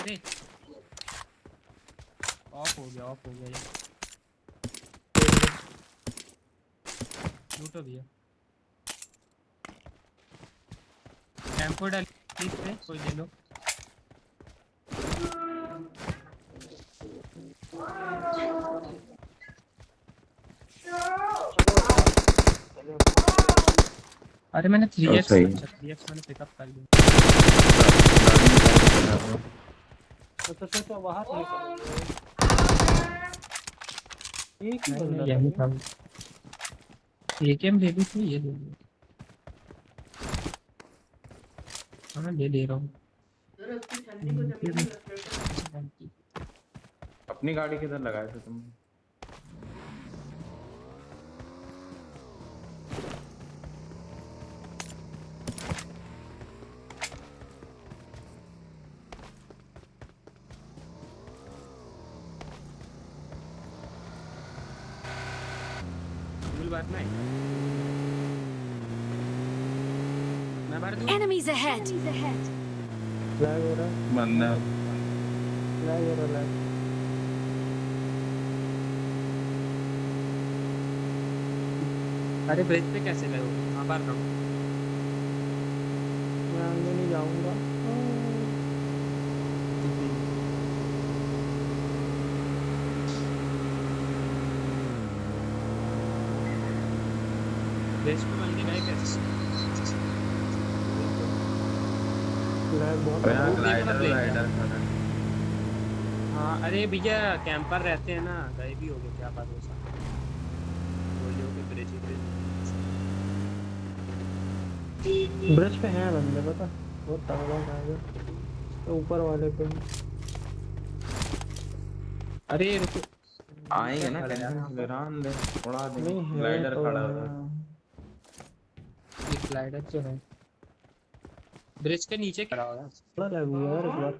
अरे ऑफ हो गया, ऑफ हो गया ये। लूटो भैया। टेम्पो डाल प्लीज पे, कोई ले लो। अरे मैंने 3x, सही। अच्छा 3x मैंने पिकअप कर लिया। तो बाहर निकल गए। एक ही नहीं बंदा नहीं, यही था। था। AKM ले ली थी, ये ले ली। हाँ ले ले रहा हूँ। उसकी ठंडी को जमीन में रख रहे अपनी गाड़ी किधर लगाए थे तुम? फुल बात नहीं। मैं भर दूँ? Enemies ahead! लैग हो रहा है, बंदा लैग हो रहा है, लैग। अरे ब्रिज पे कैसे गए हो? हाँ भर रहा हूँ। मैं आगे नहीं जाऊंगा। ब्रिज पे मिल के गए कैसे? लैग बहुत यहाँ है। ग्लाइडर ग्लाइडर खड़ा है। हाँ अरे भैया, कैंपर रहते हैं ना, गए भी हो गए, क्या भरोसा। बोलिए हो गए ब्रिज पे। ब्रिज पे हैं बंदे, पता बहुत तगड़ा है तो ऊपर वाले पे। अरे रुको, आएंगे ना, टेंशन ले रहा ले उड़ा देंगे। नहीं है ग्लाइडर तो खड़ा है। हुआ ये ग्लाइडर जो है ब्रिज के नीचे खड़ा हो रहा है। बड़ा लैग हुआ यार इस बार।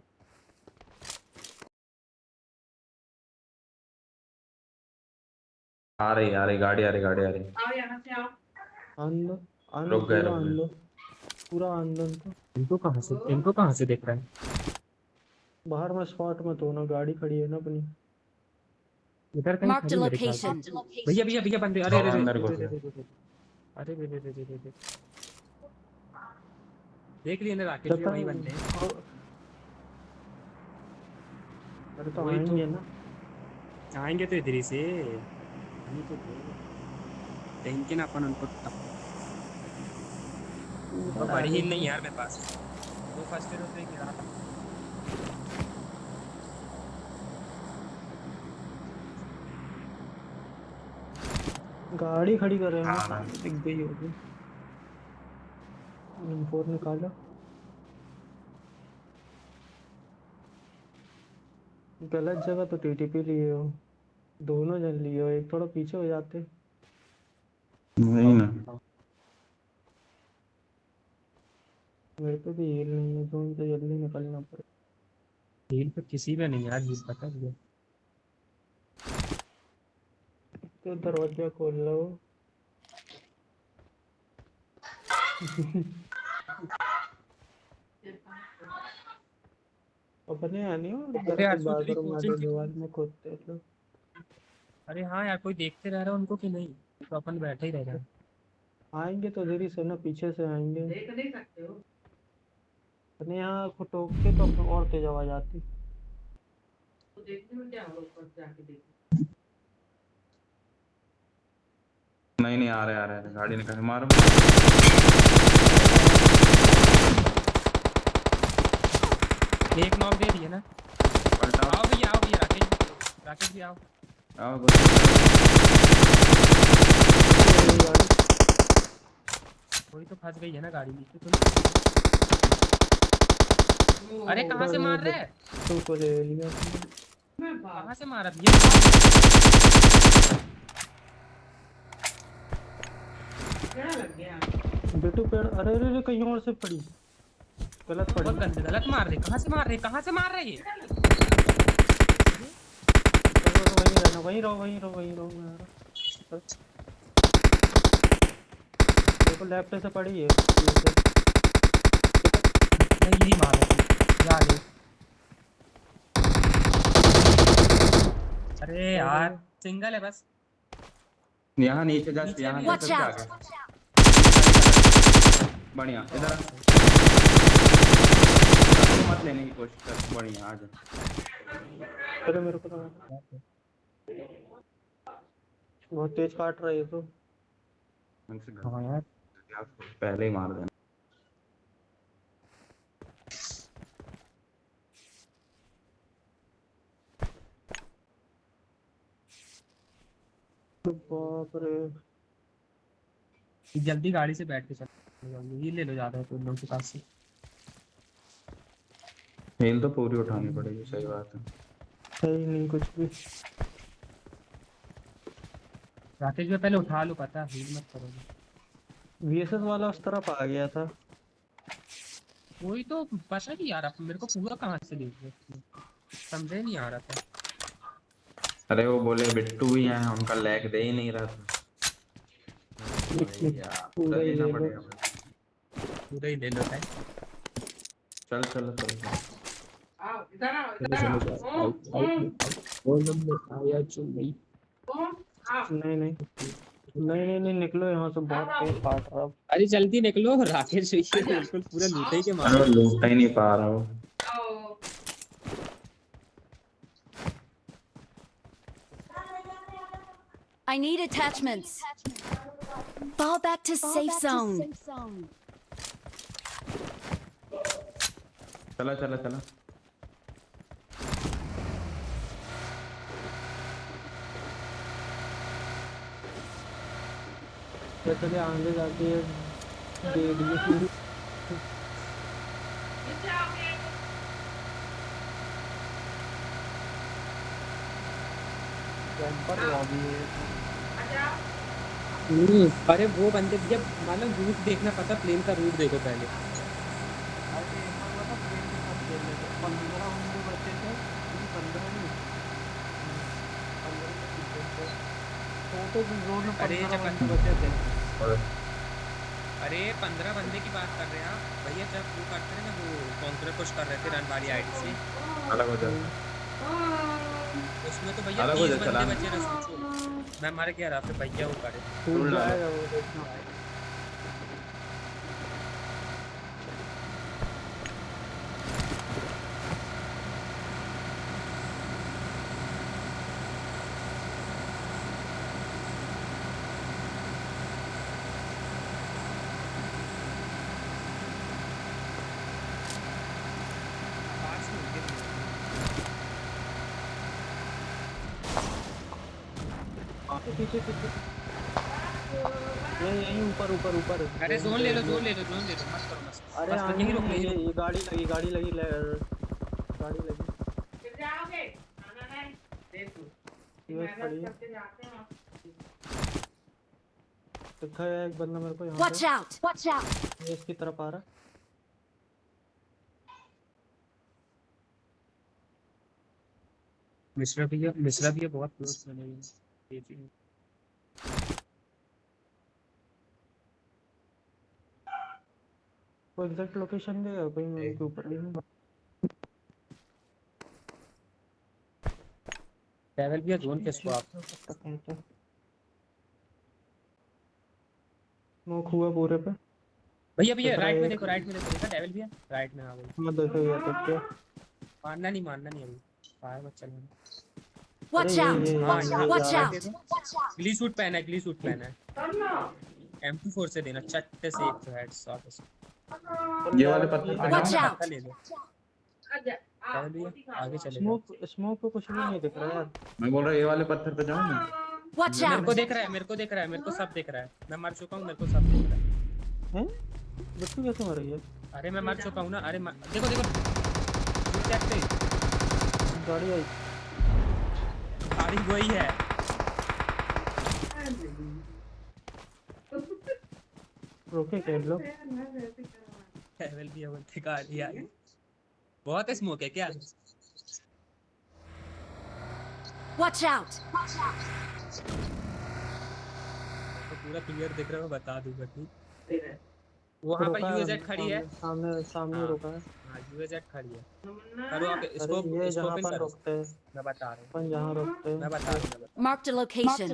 आ रही गाड़ी, आ रही गाड़ी, आ रही। आओ यहाँ से आओ। आंदो आंदो, रुक गए, पूरा रुक गए। आंदो, पूरा आंदो तो। इनको कहाँ से देख रहा है? बाहर में स्पॉट में तो ना, गाड़ी खड़ी है ना अपनी। इधर कहीं Marked खड़ी a मेरे ख्याल से। location. भैया भैया भैया बंदे, अरे अरे अंदर घुस अरे गए। अरे अरे अरे अरे अरे देख लिए ना राकेश भी वही बंदे हैं। अरे तो वही तो आएंगे ना। आएंगे तो इधर ही से, नहीं तो कहीं के ना अपन उनको तो बड़ी ही नहीं यार मेरे पास। दो फर्स्ट एड होते गिरा था। गाड़ी खड़ी कर रहे हाँ, हैं, दिख गई होगी। M4 निकालो। गलत जगह तो टीटीपी लिए हो, दोनों जन लिए हो, एक थोड़ा पीछे हो जाते। नहीं ना। मेरे पे भी हील नहीं है, तो उनसे जल्दी निकलना पड़ेगा। हील पे किसी पे नहीं यार, हील पता है। तो दरवाजा खोल लो। अपने आने हो अरे यार सोच रही बाथरूम कोचिंग की दीवार में खोदते थे। अरे हाँ यार, कोई देखते रह रहा है उनको कि नहीं, तो अपन बैठे ही रह रहे हैं। आएंगे तो देरी से ना, पीछे से आएंगे। देख नहीं सकते हो अपने यहाँ को टोक के तो अपने और तेज आवाज आती। तो देखने में क्या होगा, ऊपर से आके देखो। नहीं आ रहे गाड़ी निकाल मारो। एक नॉक दे दिए ना। पलटाओ। आओ भैया राकेश भी आओ। आओ कोई तो फंस गई है ना गाड़ी में तो अरे कहाँ से मार रहे हैं? तुमको ले लिया। मैं बाप कहाँ से मारा भैया? क्या लग गया। बेटू पेड़, अरे अरे अरे, कहीं और से पड़ी, गलत पड़ी। बहुत गंदे गलत मार रहे। कहाँ से मार रहे ये? चलो वहीं रहो। देखो लेफ्ट से पड़ी है। नहीं यही मार रहा यार। अरे यार सिंगल है बस। यहाँ नीचे जस्ट यहाँ Watch नीचे out. आगे। बढ़िया इधर आ। मत लेने की कोशिश कर। बढ़िया आ जा। अरे मेरे को तो बहुत तेज काट रही है तो। हाँ यार पहले ही मार देना। बाप रे। जल्दी गाड़ी से बैठ के चल, ये ले लो ज्यादा है तो लोगों के पास से। हील तो पूरी उठानी पड़ेगी, सही बात है। सही नहीं कुछ भी। राकेश भी पहले उठा लो, पता है हील मत करोगे। VSS वाला उस तरफ आ गया था। वही तो पता नहीं यार, मेरे को पूरा कहाँ से देख रहे समझे नहीं आ रहा था। अरे वो बोले बिट्टू भी हैं, उनका लैग दे ही नहीं रहा था। पूरा ही ले लो। पूरा ही ले लो है। चल आओ इधर आओ नहीं निकलो यहाँ से, बहुत तेज काट रहा। अरे जल्दी निकलो, राकेश बिल्कुल पूरा लूटे ही के मारो। अरे लूट ही नहीं पा रहा हूँ। आओ I need attachments. Fall back to safe zone. चला चले आगे जाके दे दिए। नीचे आओगे कैंपर लॉबी है। आ जाओ। अरे वो बंदे जब मालूम रूट देखना पता, प्लेन का रूट देखो पहले। अरे ऐसा हुआ था, प्लेन के साथ खेल रहे थे, 15 बंदे बचे थे, 15 नहीं, 15 के पीछे थे। टोटल जोन में अरे 15 जब बंदे बचे थे। अरे 15 बंदे की बात कर रहे हैं आप भैया, जब वो करते हैं ना, वो कॉन्करर पुश कर रहे थे रन वाली आईडी से। अलग हो जाए। उसमें तो भैया अलग हो 30 जा बंदे चलान। बचे रहे, सोचो मैं मार के आ रहा फिर भैया वो करे। टूट सुन ला ले। जाएगा वो, देखना। पास में गिर गया। पीछे पीछे यहीं ऊपर ऊपर ऊपर। अरे जोन ले लो जोन ले लो जोन ले लो, मत करो मत। अरे बस आगे यहीं रुक नहीं, यहीं रुक। ये गाड़ी लगी गाड़ी लगी गाड़ी लगी। फिर जाओगे आना नहीं देखो यूएस खड़ी है। करके जाते हैं दिखा है एक बंदा मेरे को यहाँ Watch out! Watch out! पे, यूएस की तरफ आ रहा। मिश्रा भैया बहुत क्लोज बने हुए हैं। ये भी। वो एग्जैक्ट लोकेशन देगा कोई, मैं उनके ऊपर ही हूँ। ट्रैवल भैया जोन के स्वाप। स्मोक हुआ पूरे पे। भैया दिख रहा राइट है में एक। देखो देखा डेविल भैया राइट में आ गई। मैं देखो ये तो क्या। मारना नहीं अभी फायर मत चलना। Watch अरे out! ये Watch जा रहा है। out! ग्ली सूट पहना है तब ना M24 से देना चट्टे से एक हेडशॉट। ये वाले पत्थर पे Watch जाओ। out! ले लो आजा ट्रैवल भैया आगे चले जाओ। स्मोक पे कुछ भी नहीं दिख रहा यार। मैं बोल रहा हूँ ये वाले पत्थर पे जाऊँ मैं। Watch मेरे को out! देख रहा है मेरे को सब दिख रहा है। मैं मर चुका हूँ मेरे को सब दिख रहा है। हैं बच्चू कैसे मर रही है? अरे मैं मर चुका हूँ ना। अरे देखो चेक पे गाड़ी आई। गाड़ी वही है। रोके क्या लोग? ट्रैवल भैया बोलते गाड़ी आई। बहुत स्मोक है क्या? Watch out! तो पूरा क्लियर दिख रहा है, मैं बता दूंगा ठीक। वहाँ पर रुका है, यूएजेड खड़ी है। सामने हाँ। रुका है। हाँ यूएजेड खड़ी है। करो आप अरे स्कोप ये जहाँ स्कोपिंग पर करो। रुकते हैं, मैं बता रहा हूँ अपन जहाँ रुकते हैं। मैं बता रहा हूँ। Marked a location.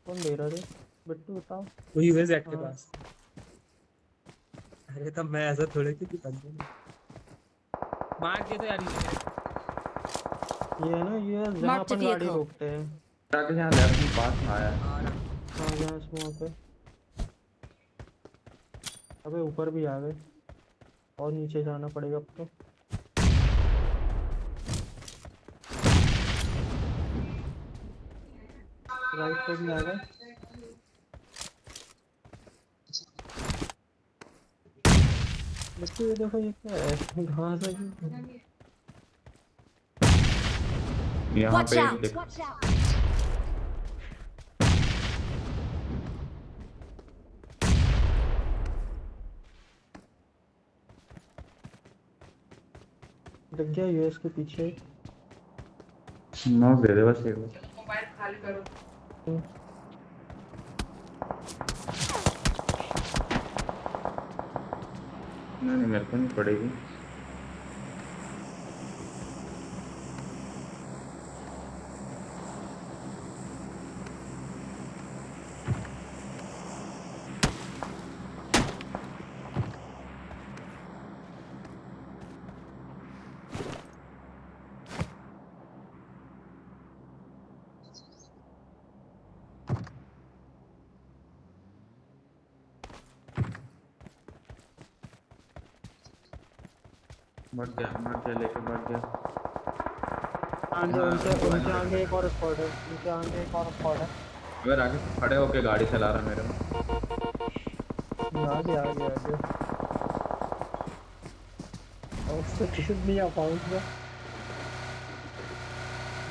कौन दे रहा है? बिट्टू बताओ। वो यूएजेड के हाँ। पास। अरे तब मैं ऐसा थोड़े कि बंदे मार दे तो यार ये है ना यूएस जहाँ Mark the अपन गाड़ी vehicle. रोकते हैं। ट्रक यहाँ लेफ्ट में पास में आया है। हाँ जहाँ स्मोक है। अबे ऊपर भी आ गए और नीचे जाना पड़ेगा अब तो। राइट पे भी आ गए। बच्चे ये देखो ये क्या है? घास है कि यहाँ Watch पे एक out! दिख। Watch out! दिख गया यूएस के पीछे। नॉक दे दे बस एक बार। मोबाइल खाली करो नहीं मेरे को नहीं पड़ेगी। बढ़ गया लेके बढ़ गया। आगे हाँ, उनके आगे एक और स्क्वाड है। उनके आगे एक और स्क्वाड है। अगर आगे खड़े होके गाड़ी चला रहा मेरे में। आगे और उससे किसी नहीं आ पाऊंगा।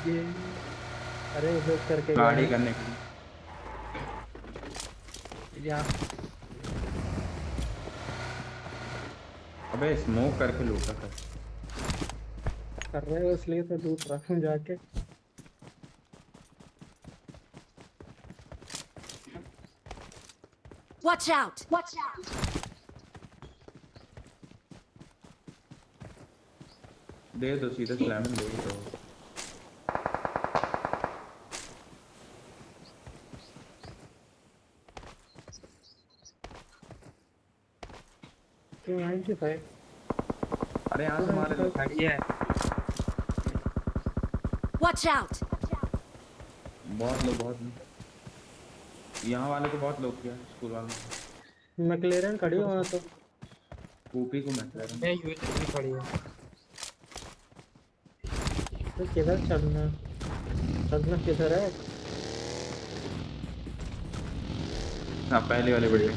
ये अरे ब्रेक करके गाड़ी करने के लिए या अबे स्मोक करके लूटा था। कर रहे हो इसलिए तो लूट रहा हूँ जाके। Watch out! दे दो सीधा स्लैम दे दो। क्यों 95? अरे यहाँ से मारे लो। बढ़िया है। Watch out! बहुत लोग यहाँ वाले को बहुत लोग किया स्कूल वाले। मैक्लेरन खड़ी हो वहाँ तो। कूपी को मैच रहा मैं यूएसबी पड़ी है। तो किधर चलना किधर है? हाँ पहले वाले बढ़िया।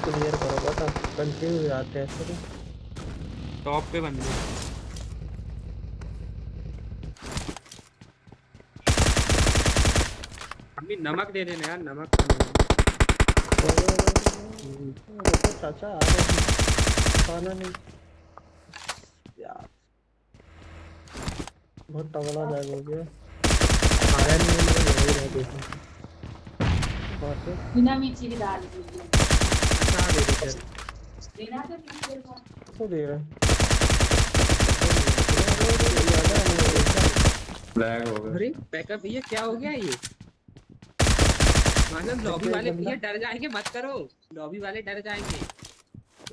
क्लियर करो बता, कंफ्यूज आते हैं ऐसे। टॉप पे बंदे। अभी नमक दे देना यार, नमक का देखो चाचा आ रहे हैं, खाना नहीं यार, बहुत तगड़ा बैग हो गया। खाया नहीं है, मेरे वही रह गया बात है। बिना मिर्ची की दाल दीजिए। अच्छा दे दे फिर। बिना तो किसी को तो दे रहे हैं ब्लैक हो गया। अरे बैकअप भैया क्या हो गया ये? मतलब लॉबी वाले भैया डर जाएंगे, मत करो। लॉबी वाले डर जाएंगे।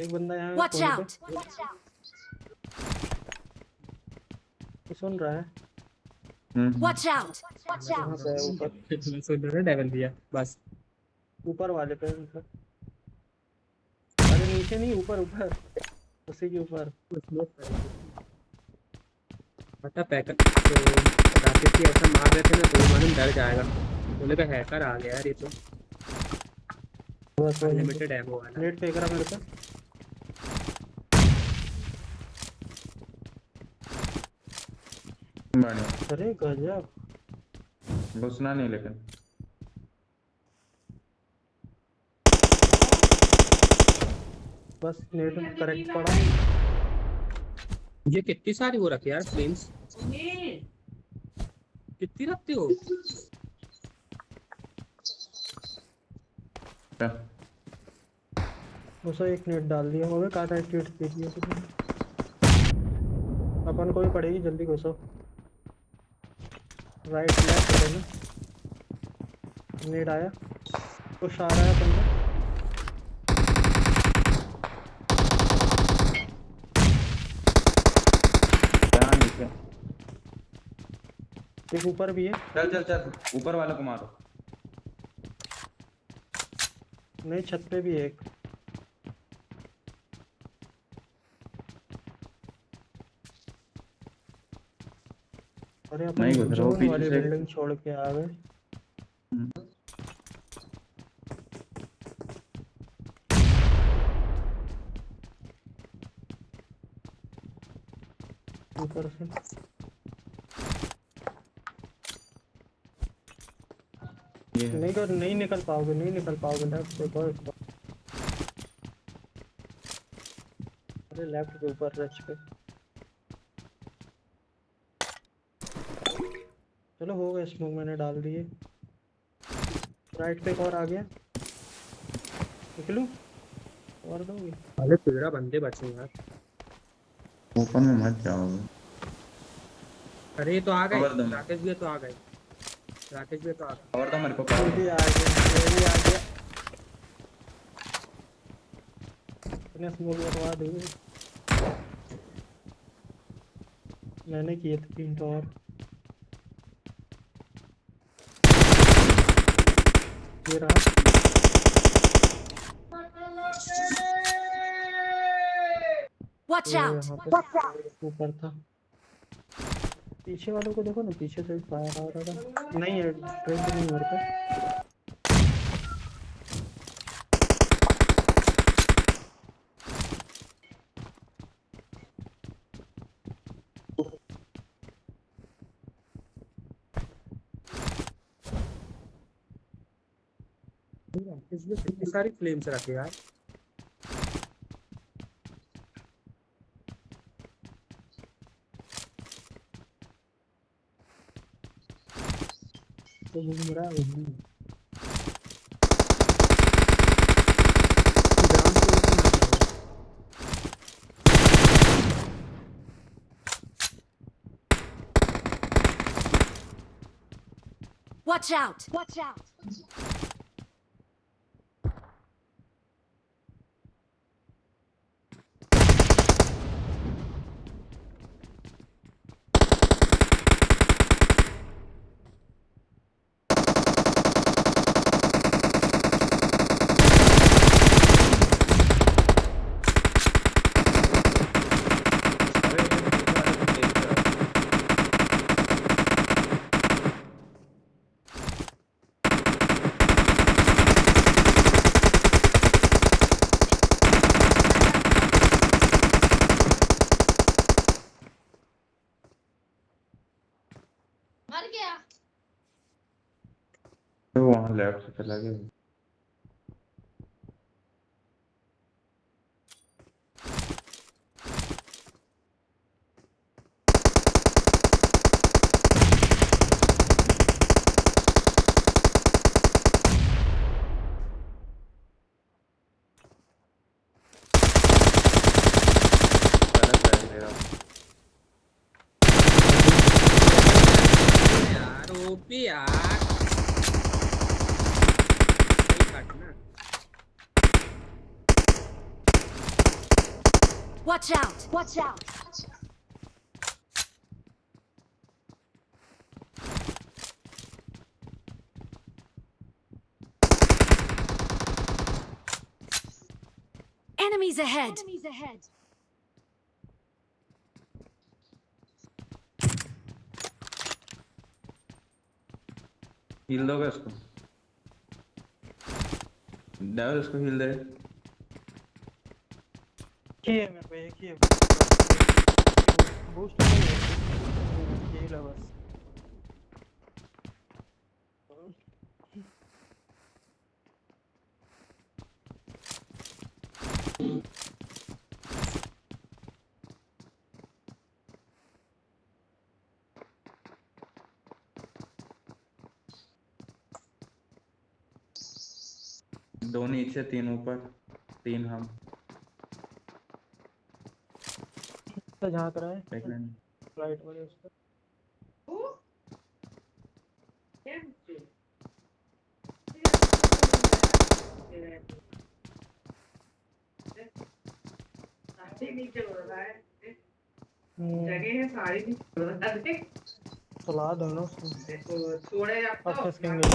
एक बंदा यहाँ Watch कोने out! पे सुन रहा है। Watch out! कहाँ पे है? ऊपर सुन रहे डेविल भैया बस। ऊपर वाले पे ऊपर। अरे नीचे नहीं, ऊपर उसी के ऊपर। पता बैकअप तो राकेश जी ऐसा मार रहे थे ना तो मालूम डर जाएगा। बोले का हैकर आ गया यार ये तो। बस अनलिमिटेड है वो वाला। नेट फेंक रहा मेरे पे। बढ़िया। अरे गजब। घुसना नहीं लेकिन। बस नेट करेक्ट पड़ा। ये कितनी सारी वो रखे यार फ्लेम्स? कितनी रखते हो? क्या? उसे एक नेट डाल दिया, वो भी काटा एक्टिवेट दे दिया तुमने। अपन को भी पड़ेगी, जल्दी घुसो। राइट लेफ्ट करो ना। नेट आया, कुछ आ रहा है अपन को। यहाँ नीचे। एक ऊपर भी है। चल ऊपर वाले को मारो। नहीं, छत पे भी है एक। अरे अपन नहीं घुस रहा, वो जोन पीछे वाली से। बिल्डिंग छोड़ के आ गए। ऊपर से ये है। नहीं निकल पाओगे लेफ्ट से बहुत। अरे लेफ्ट के ऊपर रच पे। चलो हो गया, स्मोक मैंने डाल दिए। राइट पे एक और आ गया, निकलूं और दोगे? अरे 13 बंदे बचे यार। ऊपर में मत जाओ। अरे ये तो आ गए। खबर दो। राकेश भैया तो आ गए। राकेश भैया तो आ गए। और तो मेरे को ये भी आ गया, ये भी आ गया। अपने स्मोक लगवा दोगे? मैंने किए थे 3 तो और। ये रहा। Watch ये out! यहाँ पे ऊपर था। पीछे वालों को देखो ना, पीछे से फायर आ रहा था। नहीं है, ड्रिंक नहीं मेरे पे। राकेश भैया कितनी सारी फ्लेम्स रखे यार। तो घूम रहा है। Watch out! Watch out! अरे ये तो दूसरा वाला तुम देख रहे हो। मर गया। वो वहाँ लेफ्ट से चला गया। गलत है मेरा। यार ओपी यार सही काटना। Watch out! Watch out! Enemies ahead! Enemies ahead! Heal दोगे उसको? डेविल उसको हील दे। किए मेरे को एक ही है बूस्ट नहीं है यही ला बस दो नीचे तीन ऊपर तीन हम तो जहाँ कर रहा है देख लेंगे। राइट वाले उसका नीचे बोल रहा है जगह है सारी नीचे बोल रहा है। सलाह दोनों उसको देखो छोड़े जाता अब हो। किसके मिले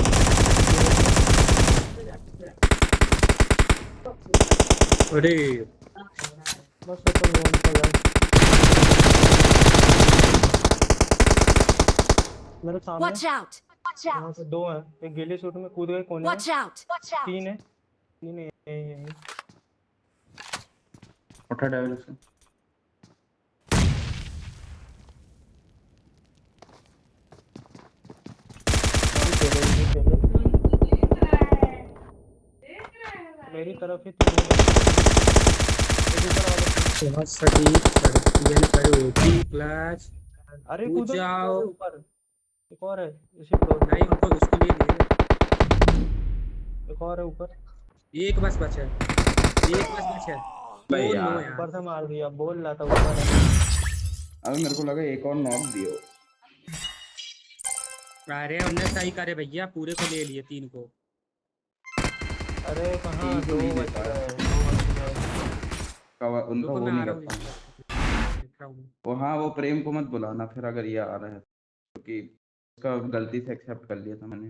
अरे बस ओपन जोन का है मेरे सामने Watch out! Watch यहाँ out! पे दो हैं एक गीले सूट में कूद गए कोने Watch में out! Watch out! तीन है यही उठा डेविल उसको। मेरी तरफ ही तीन एक ऊपर वाले बहुत सटीक रियल पर ओपी क्लास। अरे कूद कूदो जाओ। ऊपर एक और है इसी फ्लोर पे नहीं उनको उसको ले लिए। एक और है ऊपर एक बस बचा है। एक बस बचा है। भाई बोल लो यार यार। ऊपर से मार दिया बोल रहा था ऊपर है अभी मेरे को लगा एक और नॉक दियो। अरे उनने सही करे भैया पूरे को ले लिए तीन को। अरे कहाँ तीन को दो नहीं दे बच पाया। गए दो बच गए उनका रुको वो मैं आ नहीं रहा कर हूँ पाया। देख रहा हूँ। वो हाँ वो प्रेम को मत बुलाना फिर अगर ये आ रहा है क्योंकि उसका गलती से एक्सेप्ट कर लिया था मैंने।